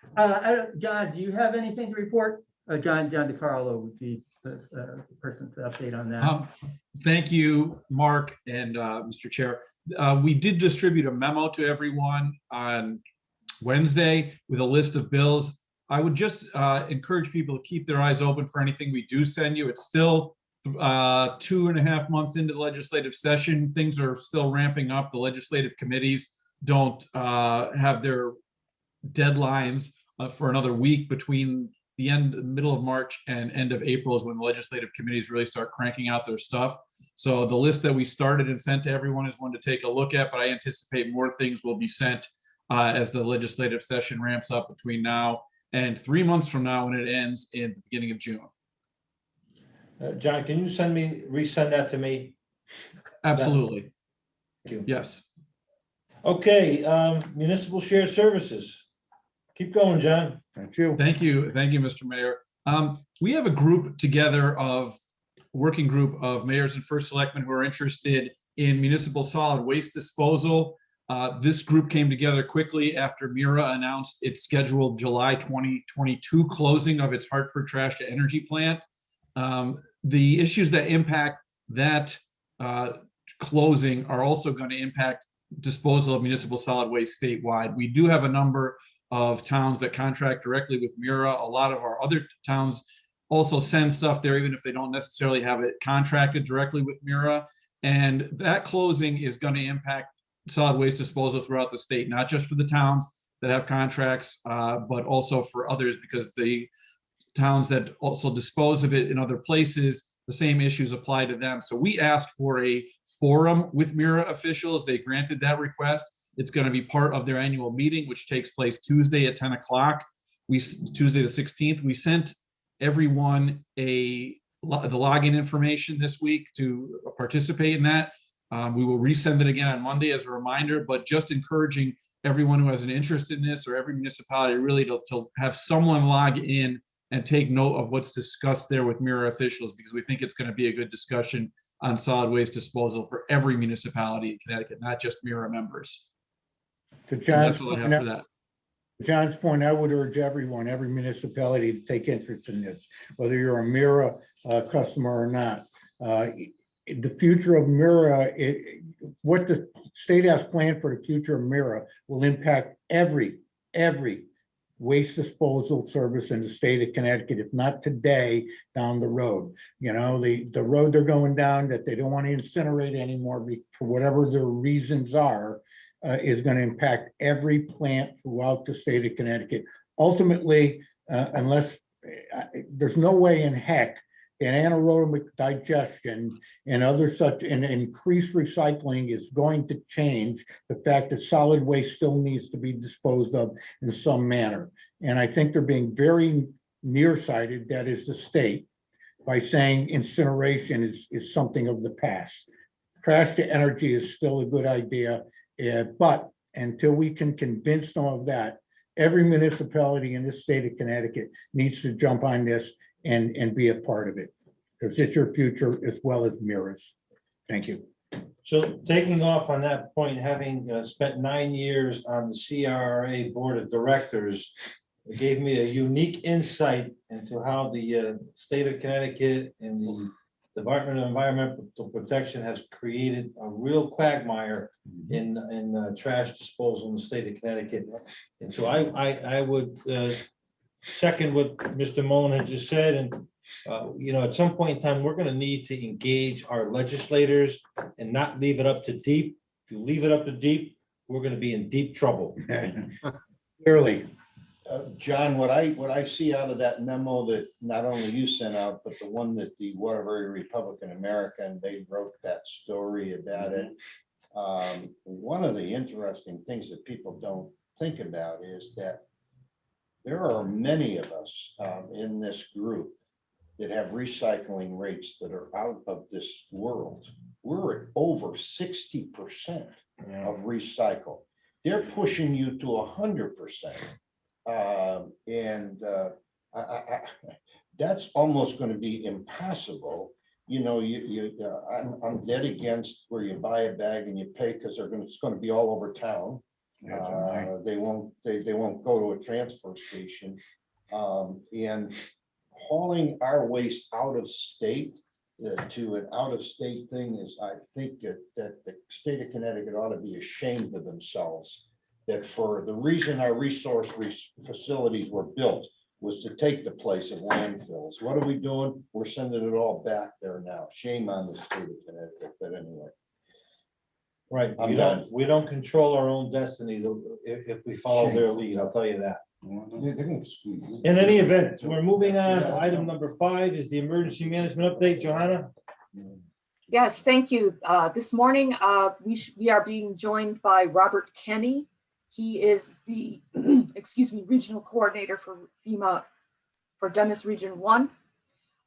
[SPEAKER 3] John, do you have anything to report? John DeCarlo would be the person to update on that.
[SPEAKER 4] Thank you, Mark and Mr. Chair. We did distribute a memo to everyone on Wednesday with a list of bills. I would just encourage people to keep their eyes open for anything we do send you. It's still 2.5 months into the legislative session. Things are still ramping up. The legislative committees don't have their deadlines for another week. Between the middle of March and end of April is when the legislative committees really start cranking out their stuff. So the list that we started and sent to everyone is one to take a look at, but I anticipate more things will be sent as the legislative session ramps up between now and 3 months from now when it ends in the beginning of June.
[SPEAKER 1] John, can you resend that to me?
[SPEAKER 4] Absolutely.
[SPEAKER 1] Thank you.
[SPEAKER 4] Yes.
[SPEAKER 1] Okay, municipal shared services. Keep going, John.
[SPEAKER 11] Thank you.
[SPEAKER 4] Thank you. Thank you, Mr. Mayor. We have a group together working group of mayors and first selectmen who are interested in municipal solid waste disposal. This group came together quickly after Mira announced its scheduled July 2022 closing of its Hartford trash to energy plant. The issues that impact that closing are also going to impact disposal of municipal solid waste statewide. We do have a number of towns that contract directly with Mira. A lot of our other towns also send stuff there, even if they don't necessarily have it contracted directly with Mira. And that closing is going to impact solid waste disposal throughout the state, not just for the towns that have contracts, but also for others, because the towns that also dispose of it in other places, the same issues apply to them. So we asked for a forum with Mira officials. They granted that request. It's going to be part of their annual meeting, which takes place Tuesday at 10 o'clock. Tuesday the 16th. We sent everyone the login information this week to participate in that. We will resend it again on Monday as a reminder, but just encouraging everyone who has an interest in this, or every municipality really, to have someone log in and take note of what's discussed there with Mira officials, because we think it's going to be a good discussion on solid waste disposal for every municipality in Connecticut, not just Mira members.
[SPEAKER 11] To
[SPEAKER 4] John's
[SPEAKER 11] point, I would urge every municipality to take interest in this, whether you're a Mira customer or not. The future of Mira, what the state has planned for the future of Mira will impact every waste disposal service in the state of Connecticut, if not today, down the road. You know, the road they're going down that they don't want to incinerate anymore for whatever their reasons are, is going to impact every plant throughout the state of Connecticut. Ultimately, unless there's no way in heck that anaerobic digestion and other such and increased recycling is going to change the fact that solid waste still needs to be disposed of in some manner. And I think they're being very nearsighted, that is the state, by saying incineration is something of the past. Trash to energy is still a good idea. But until we can convince them of that, every municipality in this state of Connecticut needs to jump on this and be a part of it, because it's your future as well as Mira's. Thank you.
[SPEAKER 1] So taking off on that point, having spent 9 years on the CRA Board of Directors, it gave me a unique insight into how the state of Connecticut and the Department of Environmental Protection has created a real quagmire in trash disposal in the state of Connecticut. And so I would second what Mr. Mullen had just said, and you know, at some point in time, we're gonna need to engage our legislators and not leave it up to deep. If you leave it up to deep, we're gonna be in deep trouble.
[SPEAKER 11] Clearly.
[SPEAKER 15] John, what I see out of that memo that not only you sent out, but the one that the Waterbury Republican American, they wrote that story about it. One of the interesting things that people don't think about is that there are many of us in this group that have recycling rates that are out of this world. We're at over 60% of recycle. They're pushing you to 100%. That's almost going to be impossible. You know, I'm dead against where you buy a bag and you pay because it's going to be all over town. They won't go to a transfer station. And hauling our waste out of state to an out of state thing is, I think that the state of Connecticut ought to be ashamed of themselves. That for the reason our resource facilities were built was to take the place of landfills. What are we doing? We're sending it all back there now. Shame on the state of Connecticut, but anyway.
[SPEAKER 1] Right,
[SPEAKER 15] I'm done.
[SPEAKER 1] we don't control our own destiny if we follow their lead, I'll tell you that. In any event, we're moving on to item number 5 is the emergency management update. Johanna?
[SPEAKER 16] Yes, thank you. This morning, we are being joined by Robert Kenny. He is the, excuse me, regional coordinator for FEMA for Dennis Region 1.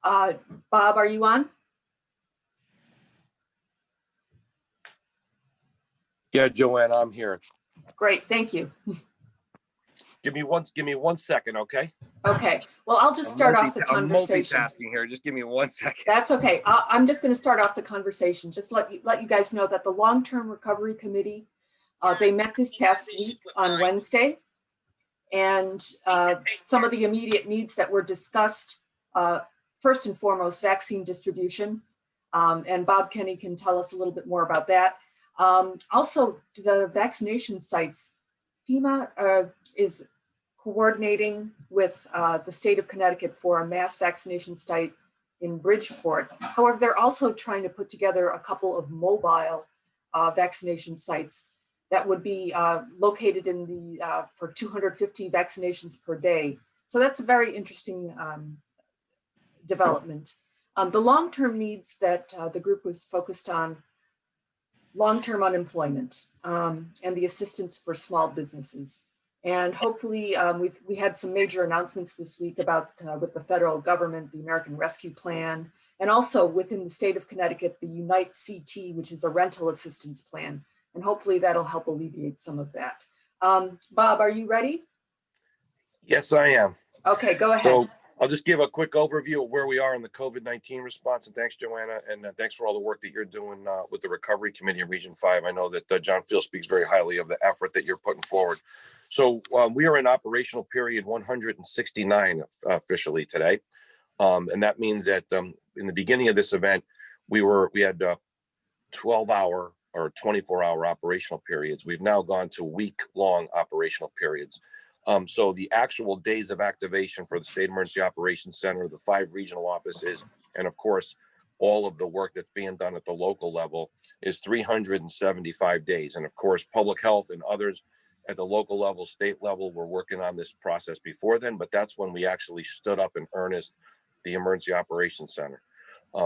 [SPEAKER 16] Bob, are you on?
[SPEAKER 17] Yeah, Joanne, I'm here.
[SPEAKER 16] Great, thank you.
[SPEAKER 17] Give me one second, okay?
[SPEAKER 16] Okay, well, I'll just start off the
[SPEAKER 17] I'm
[SPEAKER 16] conversation.
[SPEAKER 17] multitasking here. Just give me 1 second.
[SPEAKER 16] That's okay. I'm just going to start off the conversation. Just let you guys know that the Long-Term Recovery Committee, they met this past week on Wednesday, and some of the immediate needs that were discussed, first and foremost, vaccine distribution, and Bob Kenny can tell us a little bit more about that. Also, the vaccination sites, FEMA is coordinating with the state of Connecticut for a mass vaccination site in Bridgeport. However, they're also trying to put together a couple of mobile vaccination sites that would be located in the for 250 vaccinations per day. So that's a very interesting development. The long-term needs that the group was focused on: long-term unemployment and the assistance for small businesses. And hopefully we had some major announcements this week about with the federal government, the American Rescue Plan, and also within the state of Connecticut, the Unite CT, which is a rental assistance plan. And hopefully that'll help alleviate some of that. Bob, are you ready?
[SPEAKER 17] Yes, I am.
[SPEAKER 16] Okay, go ahead.
[SPEAKER 17] So I'll just give a quick overview of where we are in the COVID-19 response. And thanks, Joanna. And thanks for all the work that you're doing with the Recovery Committee of Region 5. I know that John Field speaks very highly of the effort that you're putting forward. So we are in operational period 169 officially today. And that means that in the beginning of this event, we had 12-hour or 24-hour operational periods. We've now gone to week-long operational periods. So the actual days of activation for the State Emergency Operations Center, the 5 regional offices, and of course, all of the work that's being done at the local level is 375 days. And of course, public health and others at the local level, state level, were working on this process before then, but that's when we actually stood up in earnest the Emergency Operations Center.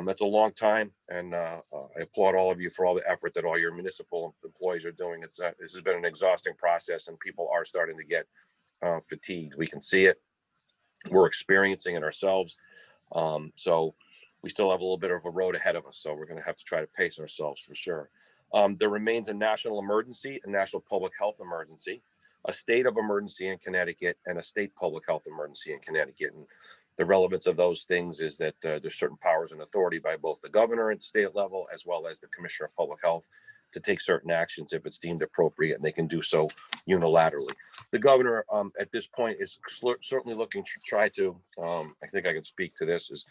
[SPEAKER 17] That's a long time, and I applaud all of you for all the effort that all your municipal employees are doing. This has been an exhausting process, and people are starting to get fatigued. We can see it. We're experiencing it ourselves. So we still have a little bit of a road ahead of us. So we're going to have to try to pace ourselves for sure. There remains a national emergency, a national public health emergency, a state of emergency in Connecticut, and a state public health emergency in Connecticut. And the relevance of those things is that there's certain powers and authority by both the governor at the state level, as well as the Commissioner of Public Health, to take certain actions if it's deemed appropriate, and they can do so unilaterally. The governor at this point is certainly looking to try to, I think I can speak to this, is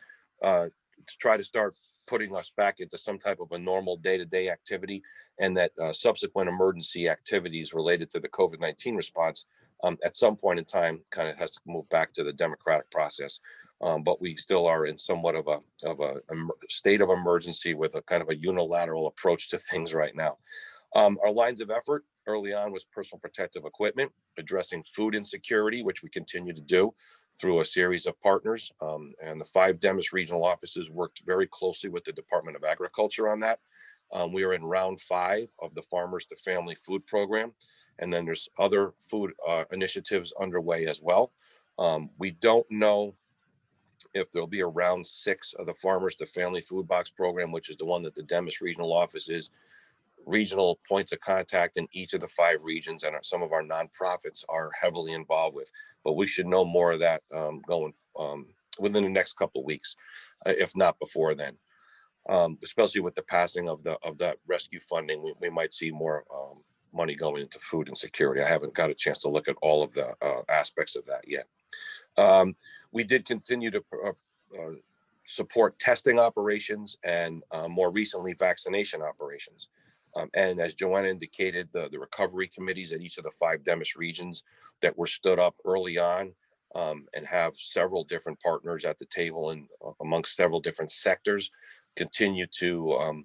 [SPEAKER 17] to try to start putting us back into some type of a normal day-to-day activity, and that subsequent emergency activities related to the COVID-19 response at some point in time kind of has to move back to the democratic process. But we still are in somewhat of a state of emergency with a kind of a unilateral approach to things right now. Our lines of effort early on was personal protective equipment, addressing food insecurity, which we continue to do through a series of partners. And the 5 Demis regional offices worked very closely with the Department of Agriculture on that. We are in round 5 of the Farmers to Family Food Program. And then there's other food initiatives underway as well. We don't know if there'll be a round 6 of the Farmers to Family Food Box Program, which is the one that the Demis regional office is regional points of contact in each of the 5 regions, and some of our nonprofits are heavily involved with. But we should know more of that going within the next couple of weeks, if not before then. Especially with the passing of that rescue funding, we might see more money going into food insecurity. I haven't got a chance to look at all of the aspects of that yet. We did continue to support testing operations and more recently vaccination operations. And as Joanna indicated, the recovery committees at each of the 5 Demis regions that were stood up early on and have several different partners at the table and amongst several different sectors continue to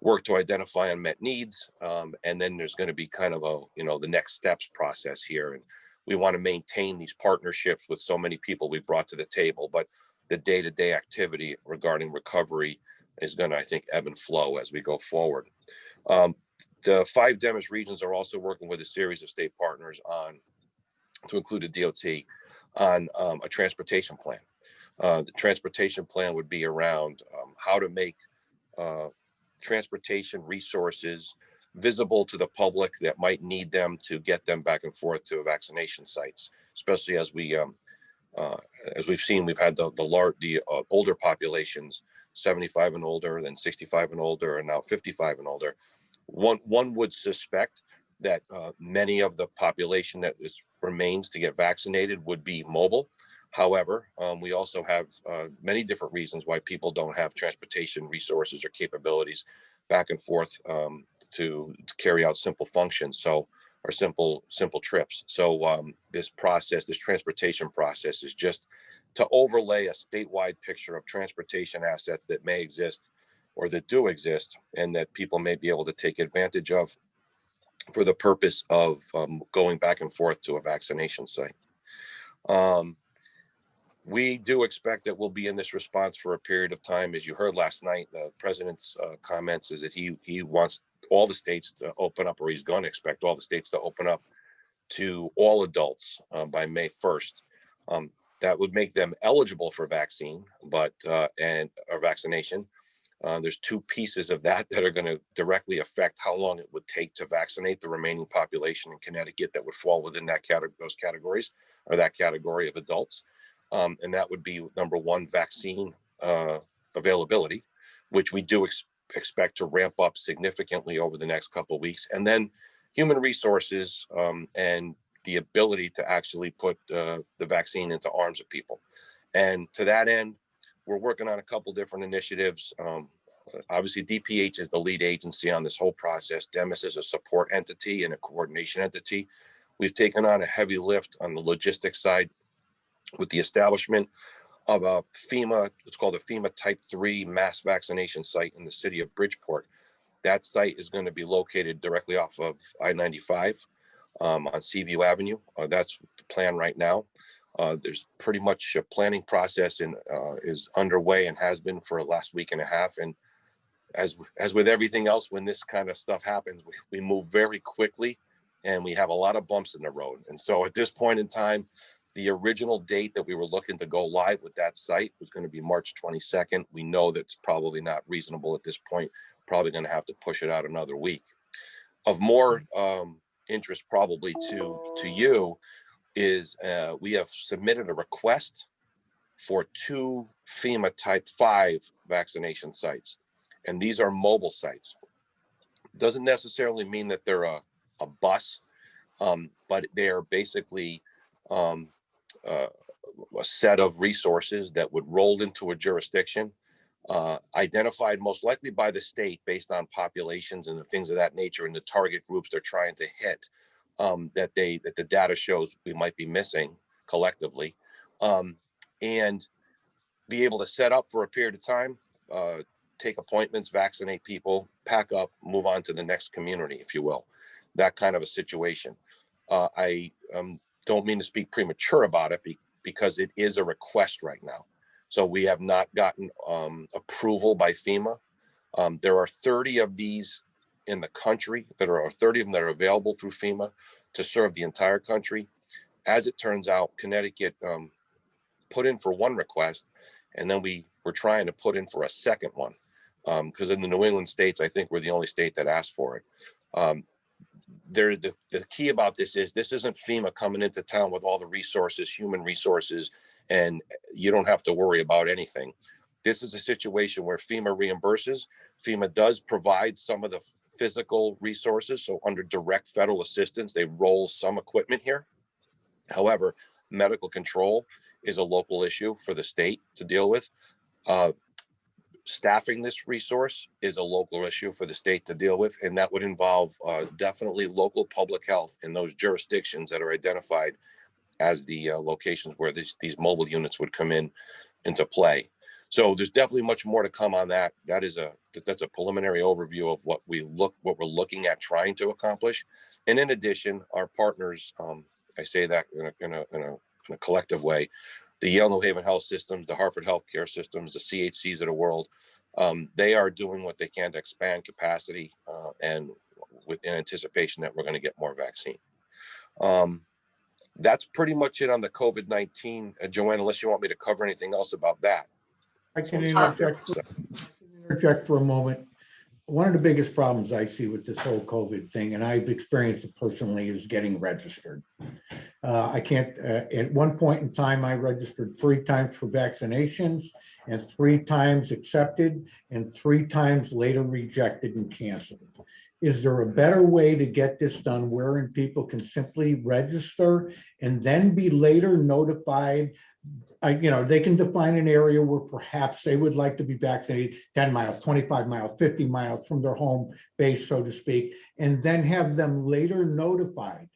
[SPEAKER 17] work to identify unmet needs. And then there's going to be kind of the next steps process here. And we want to maintain these partnerships with so many people we've brought to the table, but the day-to-day activity regarding recovery is going to, I think, ebb and flow as we go forward. The 5 Demis regions are also working with a series of state partners to include the DOT on a transportation plan. The transportation plan would be around how to make transportation resources visible to the public that might need them to get them back and forth to vaccination sites, especially as we've seen, we've had the older populations, 75 and older, then 65 and older, and now 55 and older. One would suspect that many of the population that remains to get vaccinated would be mobile. However, we also have many different reasons why people don't have transportation resources or capabilities back and forth to carry out simple functions, or simple trips. So this transportation process is just to overlay a statewide picture of transportation assets that may exist or that do exist and that people may be able to take advantage of for the purpose of going back and forth to a vaccination site. We do expect that we'll be in this response for a period of time. As you heard last night, the president's comments is that he wants all the states to open up, or he's going to expect all the states to open up to all adults by May 1st. That would make them eligible for vaccine, or vaccination. There's 2 pieces of that are going to directly affect how long it would take to vaccinate the remaining population in Connecticut that would fall within those categories, or that category of adults. And that would be number 1, vaccine availability, which we do expect to ramp up significantly over the next couple of weeks. And then human resources and the ability to actually put the vaccine into arms of people. And to that end, we're working on a couple different initiatives. Obviously, DPH is the lead agency on this whole process. Demis is a support entity and a coordination entity. We've taken on a heavy lift on the logistics side with the establishment of a FEMA, it's called a FEMA Type 3 mass vaccination site in the city of Bridgeport. That site is going to be located directly off of I-95 on Seaview Avenue. That's the plan right now. There's pretty much a planning process is underway and has been for the last week and a half. And as with everything else, when this kind of stuff happens, we move very quickly and we have a lot of bumps in the road. And so at this point in time, the original date that we were looking to go live with that site was going to be March 22nd. We know that's probably not reasonable at this point. Probably going to have to push it out another week. Of more interest probably to you is we have submitted a request for 2 FEMA Type 5 vaccination sites. And these are mobile sites. Doesn't necessarily mean that they're a bus, but they're basically a set of resources that would roll into a jurisdiction identified most likely by the state based on populations and the things of that nature and the target groups they're trying to hit, that the data shows we might be missing collectively, and be able to set up for a period of time, take appointments, vaccinate people, pack up, move on to the next community, if you will, that kind of a situation. I don't mean to speak premature about it because it is a request right now. So we have not gotten approval by FEMA. There are 30 of these in the country. There are 30 of them that are available through FEMA to serve the entire country. As it turns out, Connecticut put in for one request, and then we were trying to put in for a second one. Because in the New England states, I think we're the only state that asked for it. The key about this isn't FEMA coming into town with all the resources, human resources, and you don't have to worry about anything. This is a situation where FEMA reimburses. FEMA does provide some of the physical resources. So under direct federal assistance, they roll some equipment here. However, medical control is a local issue for the state to deal with. Staffing this resource is a local issue for the state to deal with, and that would involve definitely local public health in those jurisdictions that are identified as the locations where these mobile units would come into play. So there's definitely much more to come on that. That's a preliminary overview of what we're looking at trying to accomplish. And in addition, our partners, I say that in a collective way, the Yale New Haven Health Systems, the Hartford Healthcare Systems, the CHCs of the world, they are doing what they can to expand capacity and in anticipation that we're going to get more vaccine. That's pretty much it on the COVID-19. Joanne, unless you want me to cover anything else about that.
[SPEAKER 11] I can interject for a moment. One of the biggest problems I see with this whole COVID thing, and I've experienced it personally, is getting registered. I can't, at one point in time, I registered 3 times for vaccinations and 3 times accepted and 3 times later rejected and canceled. Is there a better way to get this done wherein people can simply register and then be later notified? They can define an area where perhaps they would like to be vaccinated 10 miles, 25 miles, 50 miles from their home base, so to speak, and then have them later notified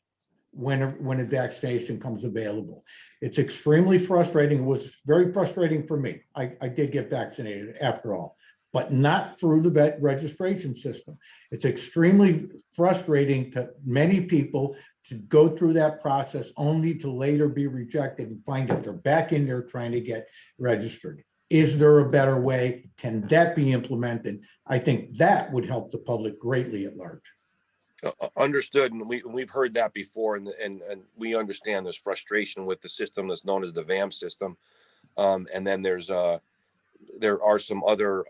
[SPEAKER 11] when a vaccination comes available. It's extremely frustrating. It was very frustrating for me. I did get vaccinated after all, but not through the vet registration system. It's extremely frustrating to many people to go through that process only to later be rejected and find that they're back in there trying to get registered. Is there a better way? Can that be implemented? I think that would help the public greatly at large.
[SPEAKER 17] Understood, and we've heard that before, and we understand there's frustration with the system that's known as the VAM system, and then there are some other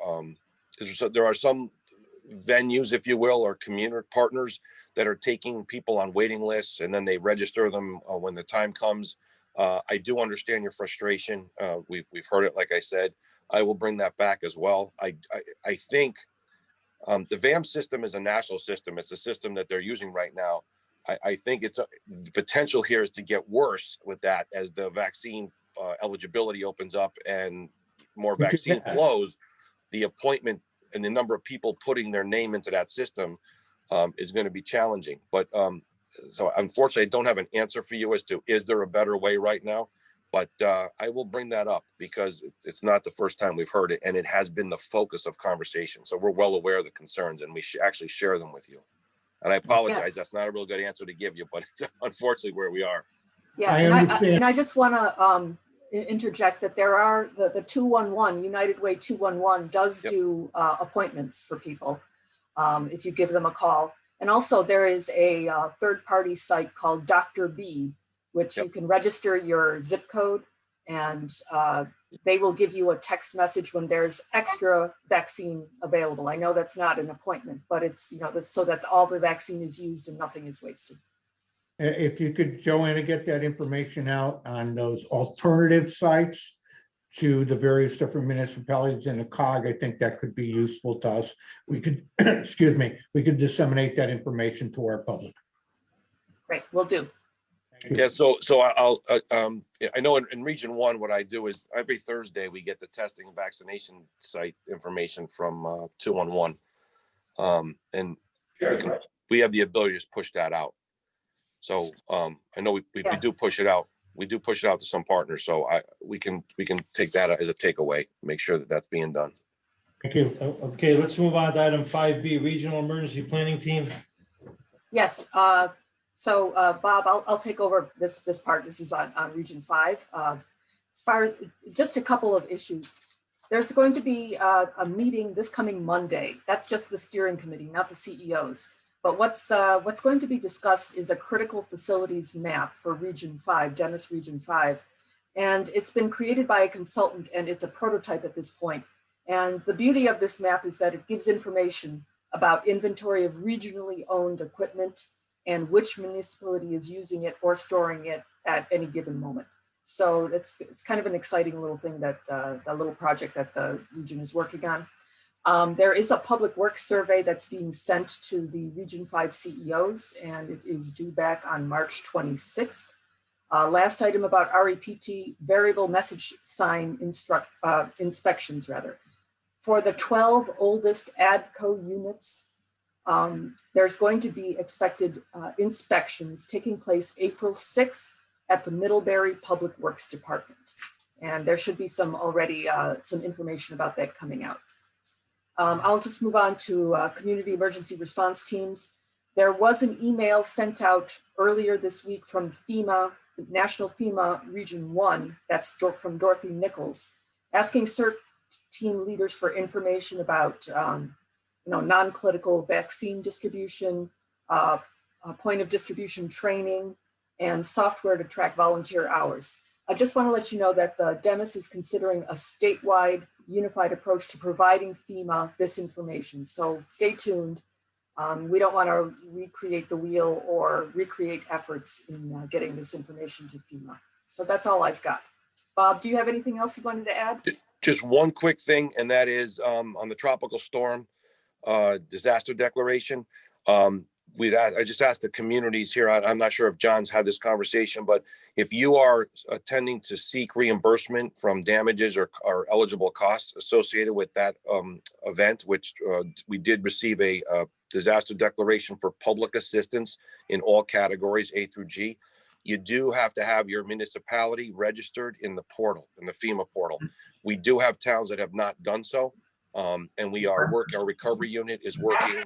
[SPEAKER 17] there are some venues, if you will, or community partners that are taking people on waiting lists, and then they register them when the time comes. I do understand your frustration. We've heard it, like I said. I will bring that back as well. I think the VAM system is a national system. It's a system that they're using right now. I think the potential here is to get worse with that as the vaccine eligibility opens up and more vaccine flows. The appointment and the number of people putting their name into that system is going to be challenging. But so unfortunately, I don't have an answer for you as to is there a better way right now. But I will bring that up because it's not the first time we've heard it, and it has been the focus of conversation. So we're well aware of the concerns, and we actually share them with you. And I apologize, that's not a real good answer to give you, but it's unfortunately where we are.
[SPEAKER 16] Yeah, and I just want to interject that there are the 211, United Way 211 does do appointments for people if you give them a call. And also there is a third-party site called Dr. B, which you can register your zip code, and they will give you a text message when there's extra vaccine available. I know that's not an appointment, but it's, so that all the vaccine is used and nothing is wasted.
[SPEAKER 11] If you could, Joanna, get that information out on those alternative sites to the various different municipalities in the COG, I think that could be useful to us. We could, excuse me, we could disseminate that information to our public.
[SPEAKER 16] Great, will do.
[SPEAKER 17] Yeah, so I know in Region 1, what I do is every Thursday, we get the testing and vaccination site information from 211. And we have the ability to just push that out. So I know we do push it out. We do push it out to some partners. So we can take that as a takeaway, make sure that that's being done.
[SPEAKER 1] Thank you. Okay, let's move on to item 5B, Regional Emergency Planning Team.
[SPEAKER 16] Yes, so Bob, I'll take over this part. This is on Region 5. As far as just a couple of issues, there's going to be a meeting this coming Monday. That's just the steering committee, not the CEOs. But what's going to be discussed is a critical facilities map for Region 5, Dennis Region 5. And it's been created by a consultant, and it's a prototype at this point. And the beauty of this map is that it gives information about inventory of regionally owned equipment and which municipality is using it or storing it at any given moment. So it's kind of an exciting little thing that a little project that the region is working on. There is a public works survey that's being sent to the Region 5 CEOs, and it is due back on March 26th. Last item about REPT, variable message sign inspections rather. For the 12 oldest ADCO units, there's going to be expected inspections taking place April 6th at the Middlebury Public Works Department. And there should be some already some information about that coming out. I'll just move on to community emergency response teams. There was an email sent out earlier this week from FEMA, National FEMA Region 1, that's from Dorothy Nichols, asking CERT team leaders for information about non-clinical vaccine distribution, point of distribution training, and software to track volunteer hours. I just want to let you know that the DEMIS is considering a statewide unified approach to providing FEMA this information. So stay tuned. We don't want to recreate the wheel or recreate efforts in getting this information to FEMA. So that's all I've got. Bob, do you have anything else you wanted to add?
[SPEAKER 17] Just one quick thing, and that is on the tropical storm disaster declaration. I just asked the communities here. I'm not sure if John's had this conversation, but if you are attending to seek reimbursement from damages or eligible costs associated with that event, which we did receive a disaster declaration for public assistance in all categories A through G. You do have to have your municipality registered in the portal, in the FEMA portal. We do have towns that have not done so. And we are working, our recovery unit is working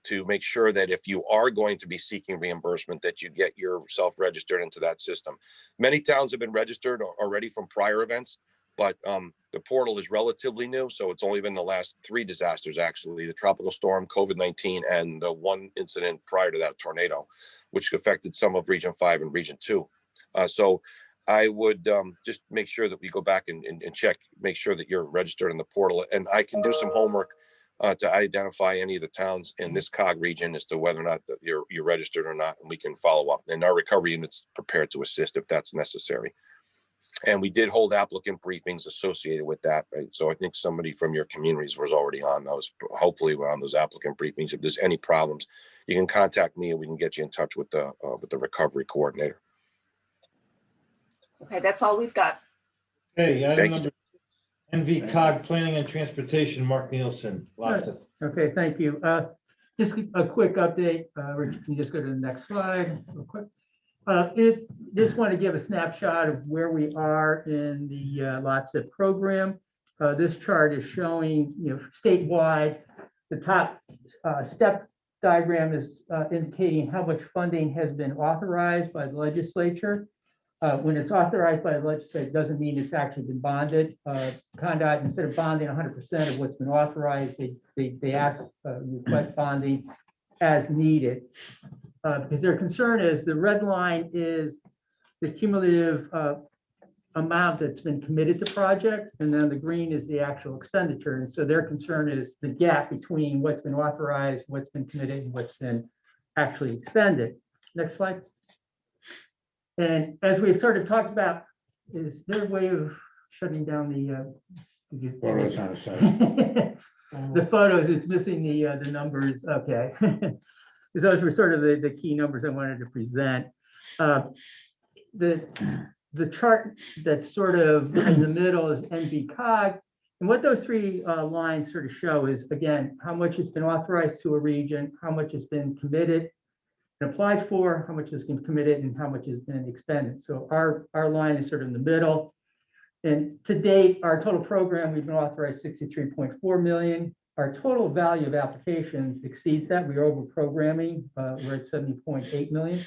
[SPEAKER 17] to make sure that if you are going to be seeking reimbursement, that you get yourself registered into that system. Many towns have been registered already from prior events, but the portal is relatively new. So it's only been the last 3 disasters, actually, the tropical storm, COVID-19, and the one incident prior to that, a tornado, which affected some of Region 5 and Region 2. So I would just make sure that we go back and check, make sure that you're registered in the portal. And I can do some homework to identify any of the towns in this COG region as to whether or not that you're registered or not, and we can follow up. And our recovery unit's prepared to assist if that's necessary. And we did hold applicant briefings associated with that, right? So I think somebody from your communities was already on those. Hopefully we're on those applicant briefings. If there's any problems, you can contact me and we can get you in touch with the recovery coordinator.
[SPEAKER 16] Okay, that's all we've got.
[SPEAKER 1] Okay, item number NVCOG Planning and Transportation, Mark Nielsen. LOTCIP.
[SPEAKER 3] Okay, thank you. Just a quick update. Richard, can you just go to the next slide real quick? Just want to give a snapshot of where we are in the LOTCIP program. This chart is showing, statewide, the top step diagram is indicating how much funding has been authorized by the legislature. When it's authorized by the legislature, it doesn't mean it's actually been bonded. CONDOT, instead of bonding 100% of what's been authorized, they ask, request bonding as needed. Because their concern is the red line is the cumulative amount that's been committed to projects, and then the green is the actual expenditure. And so their concern is the gap between what's been authorized, what's been committed, and what's been actually expended. Next slide. And as we've sort of talked about, is there a way of shutting down the
[SPEAKER 11] Photos on the side.
[SPEAKER 3] the photos? It's missing the numbers. Okay. Those were sort of the key numbers I wanted to present. The chart that's sort of in the middle is NVCOG. And what those three lines sort of show is, again, how much has been authorized to a region, how much has been committed and applied for, how much has been committed, and how much has been expended. So our line is sort of in the middle. And to date, our total program, we've been authorized 63.4 million. Our total value of applications exceeds that. We are over programming. We're at 70.8 million.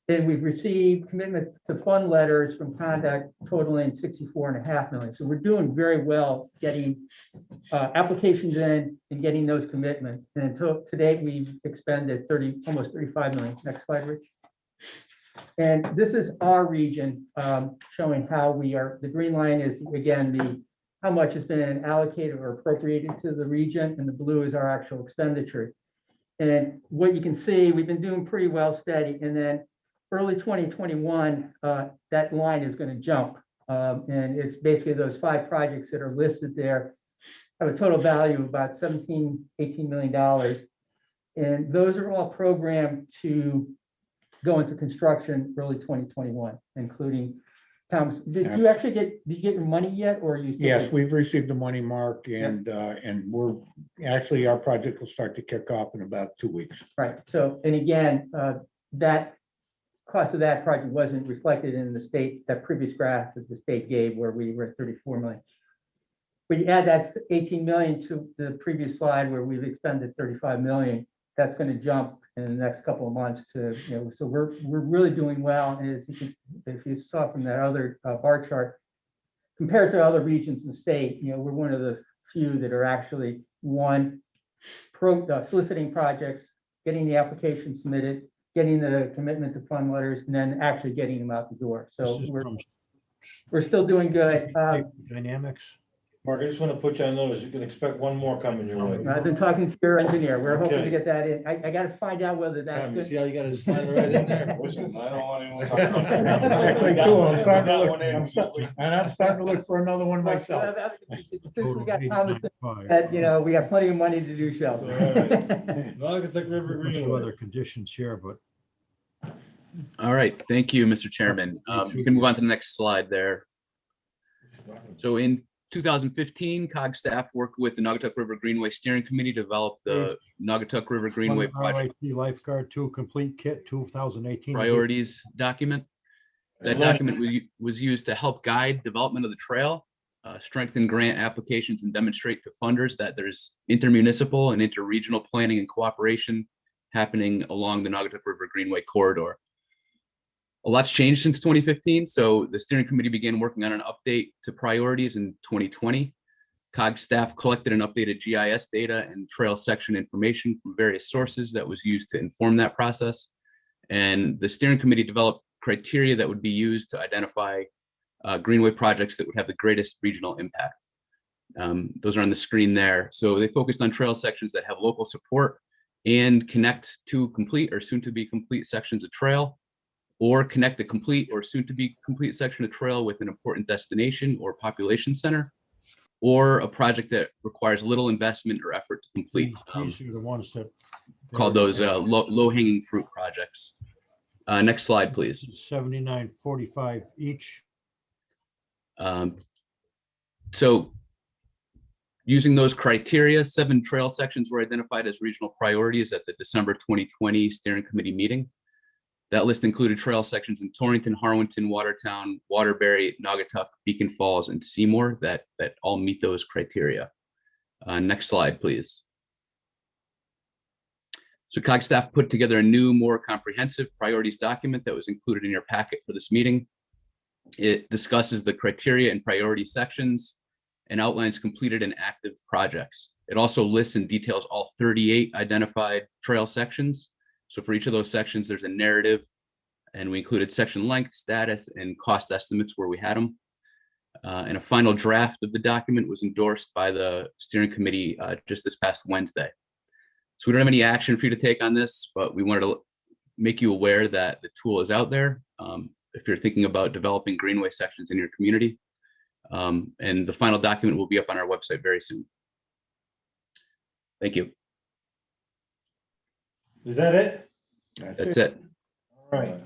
[SPEAKER 3] And we've received commitment to fund letters from conduct totaling 64.5 million. So we're doing very well getting applications in and getting those commitments. And to date, we've expended almost 35 million. Next slide, Rich. And this is our region showing how we are. The green line is, again, how much has been allocated or appropriated to the region, and the blue is our actual expenditure. And what you can see, we've been doing pretty well steady. And then early 2021, that line is going to jump. And it's basically those 5 projects that are listed there have a total value of about $18 million. And those are all programmed to go into construction early 2021, including Thomas. Did you actually did you get your money yet, or are you?
[SPEAKER 11] Yes, we've received the money, Mark, and we're actually, our project will start to kick off in about 2 weeks.
[SPEAKER 3] Right. So, and again, that cost of that project wasn't reflected in the state's, that previous graph that the state gave where we were at 34 million. When you add that 18 million to the previous slide where we've expended 35 million, that's going to jump in the next couple of months to, so we're really doing well. And if you saw from that other bar chart, compared to other regions in the state, we're one of the few that are actually soliciting projects, getting the application submitted, getting the commitment to fund letters, and then actually getting them out the door. So we're still doing good.
[SPEAKER 8] Dynamics.
[SPEAKER 1] Mark, I just want to put you on notice. You can expect one more coming your way.
[SPEAKER 3] I've been talking to your engineer. We're hoping to get that in. I got to find out whether that's
[SPEAKER 1] You
[SPEAKER 3] good.
[SPEAKER 1] see how you got to slide it right in there?
[SPEAKER 6] Listen, I don't want anyone talking about that.
[SPEAKER 11] Actually, too, I'm starting to look for another one myself.
[SPEAKER 3] Since we got Thomas, that, we have plenty of money to do so.
[SPEAKER 1] Naugatuck River
[SPEAKER 8] Two other conditions here, but.
[SPEAKER 10] All right, thank you, Mr. Chairman. You can move on to the next slide there. So in 2015, COG staff worked with the Naugatuck River Greenway Steering Committee to develop the Naugatuck River Greenway Project
[SPEAKER 8] Lifeguard 2 complete kit 2018
[SPEAKER 10] priorities document. That document was used to help guide development of the trail, strengthen grant applications, and demonstrate to funders that there's intermunicipal and interregional planning and cooperation happening along the Naugatuck River Greenway corridor. A lot's changed since 2015, so the steering committee began working on an update to priorities in 2020. COG staff collected and updated GIS data and trail section information from various sources that was used to inform that process. And the steering committee developed criteria that would be used to identify greenway projects that would have the greatest regional impact. Those are on the screen there. So they focused on trail sections that have local support and connect to complete or soon to be complete sections of trail, or connect a complete or soon to be complete section of trail with an important destination or population center, or a project that requires little investment or effort to complete.
[SPEAKER 8] These are the ones that
[SPEAKER 10] called those low hanging fruit projects. Next slide, please.
[SPEAKER 8] 79.45 each.
[SPEAKER 10] So using those criteria, 7 trail sections were identified as regional priorities at the December 2020 steering committee meeting. That list included trail sections in Torrington, Harwinton, Watertown, Waterbury, Naugatuck, Beacon Falls, and Seymour that all meet those criteria. Next slide, please. So COG staff put together a new, more comprehensive priorities document that was included in your packet for this meeting. It discusses the criteria and priority sections and outlines completed and active projects. It also lists and details all 38 identified trail sections. So for each of those sections, there's a narrative, and we included section length, status, and cost estimates where we had them. And a final draft of the document was endorsed by the steering committee just this past Wednesday. So we don't have any action for you to take on this, but we wanted to make you aware that the tool is out there if you're thinking about developing greenway sections in your community. And the final document will be up on our website very soon. Thank you.
[SPEAKER 1] Is that it?
[SPEAKER 10] That's it.
[SPEAKER 1] All right.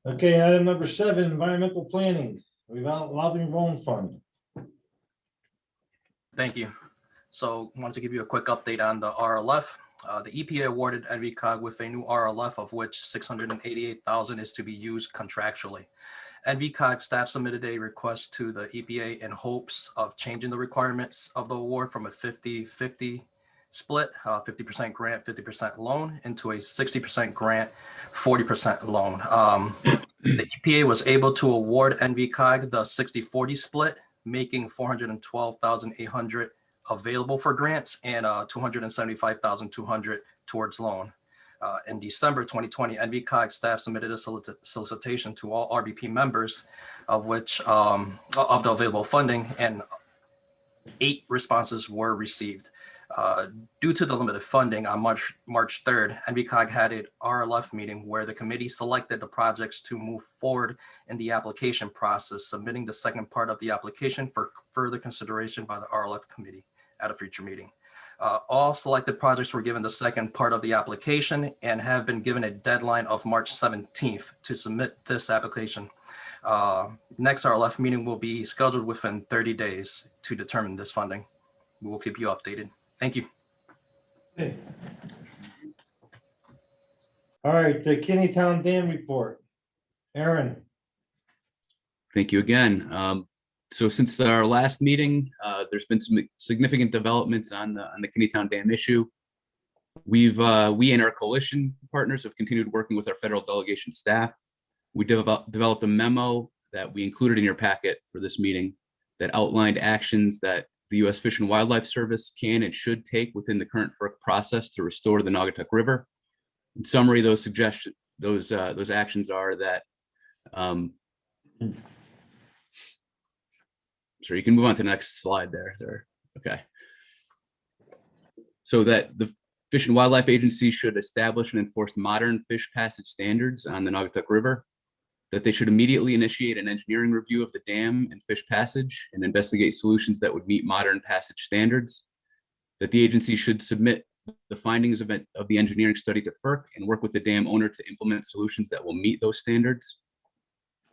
[SPEAKER 1] Okay, item number 7, environmental planning, revolving loan fund.
[SPEAKER 18] Thank you. So wanted to give you a quick update on the RLF. The EPA awarded NVCOG with a new RLF, of which $688,000 is to be used contractually. NVCOG staff submitted a request to the EPA in hopes of changing the requirements of the award from a 50-50 split, 50% grant, 50% loan, into a 60% grant, 40% loan. The EPA was able to award NVCOG the 60-40 split, making $412,800 available for grants and $275,200 towards loan. In December 2020, NVCOG staff submitted a solicitation to all RBP members, of which of the available funding, and 8 responses were received. Due to the limited funding, on March 3rd, NVCOG had an RLF meeting where the committee selected the projects to move forward in the application process, submitting the second part of the application for further consideration by the RLF committee at a future meeting. All selected projects were given the second part of the application and have been given a deadline of March 17th to submit this application. Next RLF meeting will be scheduled within 30 days to determine this funding. We will keep you updated. Thank you.
[SPEAKER 1] Okay. All right, the Kinneytown Dam report. Aaron.
[SPEAKER 10] Thank you again. So since our last meeting, there's been some significant developments on the Kinneytown Dam issue. We and our coalition partners have continued working with our federal delegation staff. We developed a memo that we included in your packet for this meeting that outlined actions that the U.S. Fish and Wildlife Service can and should take within the current FERC process to restore the Naugatuck River. In summary, those actions are that. Sorry, you can move on to the next slide there. Okay. So that the Fish and Wildlife Agency should establish and enforce modern fish passage standards on the Naugatuck River, that they should immediately initiate an engineering review of the dam and fish passage and investigate solutions that would meet modern passage standards, that the agency should submit the findings of the engineering study to FERC and work with the dam owner to implement solutions that will meet those standards.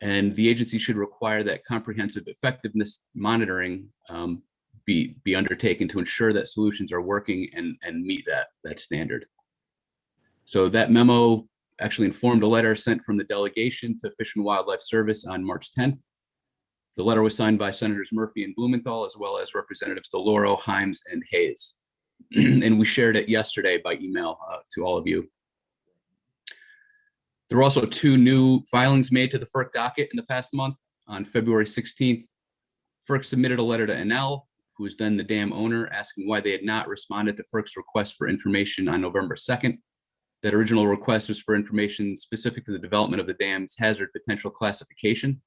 [SPEAKER 10] And the agency should require that comprehensive effectiveness monitoring be undertaken to ensure that solutions are working and meet that standard. So that memo actually informed a letter sent from the delegation to Fish and Wildlife Service on March 10th. The letter was signed by Senators Murphy and Blumenthal, as well as Representatives DeLauro, Himes, and Hayes. And we shared it yesterday by email to all of you. There were also 2 new filings made to the FERC docket in the past month. On February 16th, FERC submitted a letter to NL, who is then the dam owner, asking why they had not responded to FERC's request for information on November 2nd. That original request was for information specific to the development of the dam's hazard potential classification.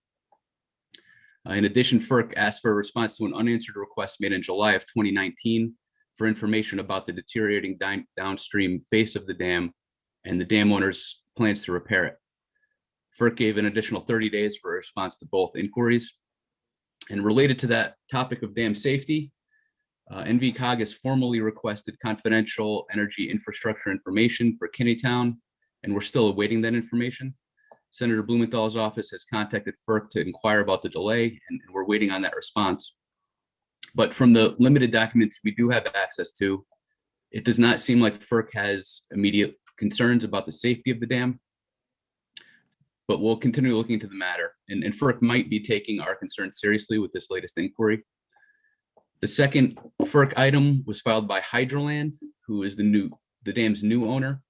[SPEAKER 10] In addition, FERC asked for a response to an unanswered request made in July of 2019 for information about the deteriorating downstream face of the dam and the dam owner's plans to repair it. FERC gave an additional 30 days for a response to both inquiries. And related to that topic of dam safety, NVCOG has formally requested confidential energy infrastructure information for Kinneytown, and we're still awaiting that information. Senator Blumenthal's office has contacted FERC to inquire about the delay, and we're waiting on that response. But from the limited documents we do have access to, it does not seem like FERC has immediate concerns about the safety of the dam. But we'll continue looking into the matter, and FERC might be taking our concerns seriously with this latest inquiry. The second FERC item was filed by Hydroland, who is the dam's new owner,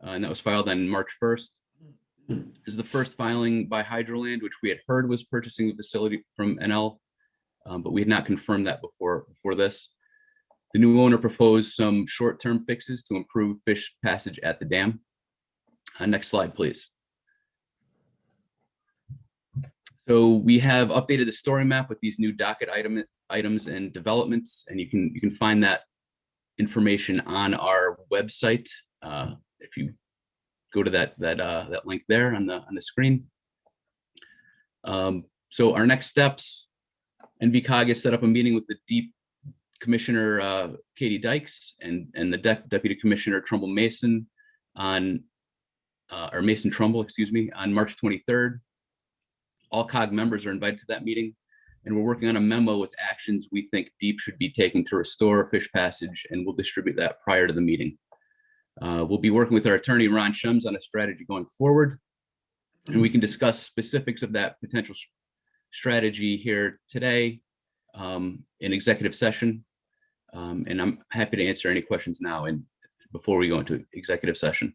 [SPEAKER 10] and that was filed on March 1st. This is the first filing by Hydroland, which we had heard was purchasing the facility from NL, but we had not confirmed that before this. The new owner proposed some short-term fixes to improve fish passage at the dam. Next slide, please. So we have updated the story map with these new docket items and developments, and you can find that information on our website if you go to that link there on the screen. So our next steps: NVCOG has set up a meeting with the Deep Commissioner Katie Dykes and the Deputy Commissioner Trumbull Mason on or Mason Trumbull, excuse me, on March 23rd. All COG members are invited to that meeting, and we're working on a memo with actions we think DEEP should be taking to restore fish passage, and we'll distribute that prior to the meeting. We'll be working with our attorney, Ron Shums, on a strategy going forward, and we can discuss specifics of that potential strategy here today in executive session. And I'm happy to answer any questions now and before we go into executive session.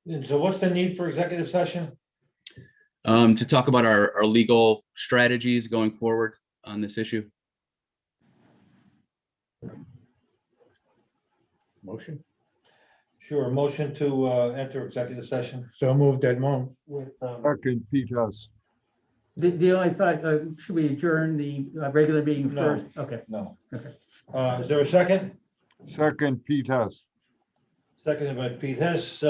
[SPEAKER 1] And so what's the need for executive session?
[SPEAKER 10] To talk about our legal strategies going forward on this issue.
[SPEAKER 11] Motion?
[SPEAKER 1] Sure, motion to enter executive session.
[SPEAKER 11] So moved, Edmond.
[SPEAKER 3] With,
[SPEAKER 8] Second, Peters.
[SPEAKER 3] the only thought, should we adjourn the regular meeting
[SPEAKER 1] No.
[SPEAKER 3] first? Okay.
[SPEAKER 1] No.
[SPEAKER 3] Okay.
[SPEAKER 1] Is there a second?
[SPEAKER 8] Second, Peters.
[SPEAKER 1] Seconded by Pete Hess.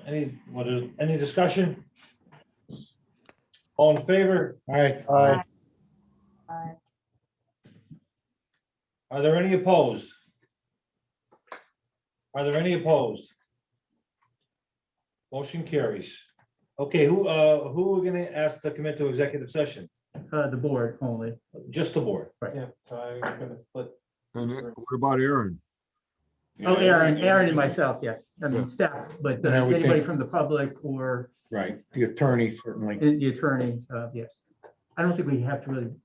[SPEAKER 1] Any discussion? All in favor?
[SPEAKER 11] Aye.
[SPEAKER 8] Aye.
[SPEAKER 7] Aye.
[SPEAKER 1] Are there any opposed? Are there any opposed? Motion carries. Okay, who are we gonna ask to commit to executive session?
[SPEAKER 3] The board only.
[SPEAKER 1] Just the board.
[SPEAKER 6] Yeah, so I'm gonna split.
[SPEAKER 8] And what about Aaron?
[SPEAKER 3] Oh, Aaron and myself, yes. I mean, staff, but
[SPEAKER 11] And I would
[SPEAKER 3] anybody
[SPEAKER 11] think-
[SPEAKER 3] from the public or
[SPEAKER 11] Right, the attorney certainly.
[SPEAKER 3] the attorney, yes. I don't think we have to really.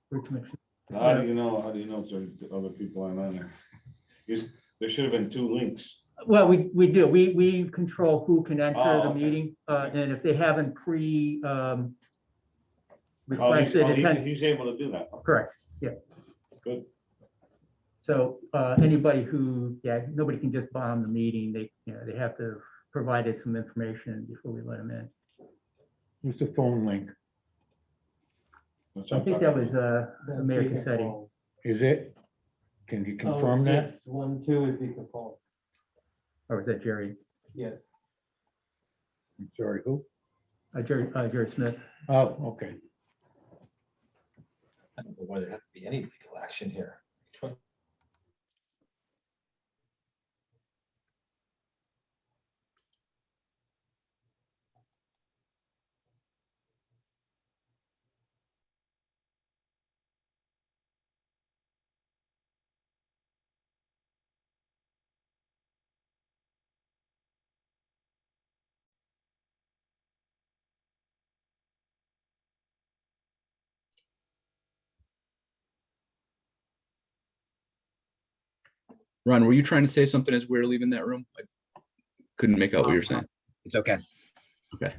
[SPEAKER 6] How do you know if other people aren't on there? There should have been 2 links.
[SPEAKER 3] Well, we do. We control who can enter
[SPEAKER 6] Oh,
[SPEAKER 3] the
[SPEAKER 6] okay.
[SPEAKER 3] meeting, and if they haven't requested attend,
[SPEAKER 6] He's able to do that.
[SPEAKER 3] correct, yeah.
[SPEAKER 6] Good.
[SPEAKER 3] So anybody who, nobody can just bomb the meeting. They have to provide some information before we let them in.
[SPEAKER 11] What's the phone link?
[SPEAKER 3] I think that was Mayor Cassetti.
[SPEAKER 11] Is it? Can you confirm that?
[SPEAKER 6] 1-2 is the false.
[SPEAKER 3] Or was that Jerry?
[SPEAKER 6] Yes.
[SPEAKER 11] I'm sorry, who?
[SPEAKER 3] Jerry Smith.
[SPEAKER 11] Oh, okay.
[SPEAKER 1] I don't know why there has to be any legal action here.
[SPEAKER 10] Ron, were you trying to say something as we were leaving that room? I couldn't make out what you were saying.
[SPEAKER 19] It's okay.
[SPEAKER 10] Okay.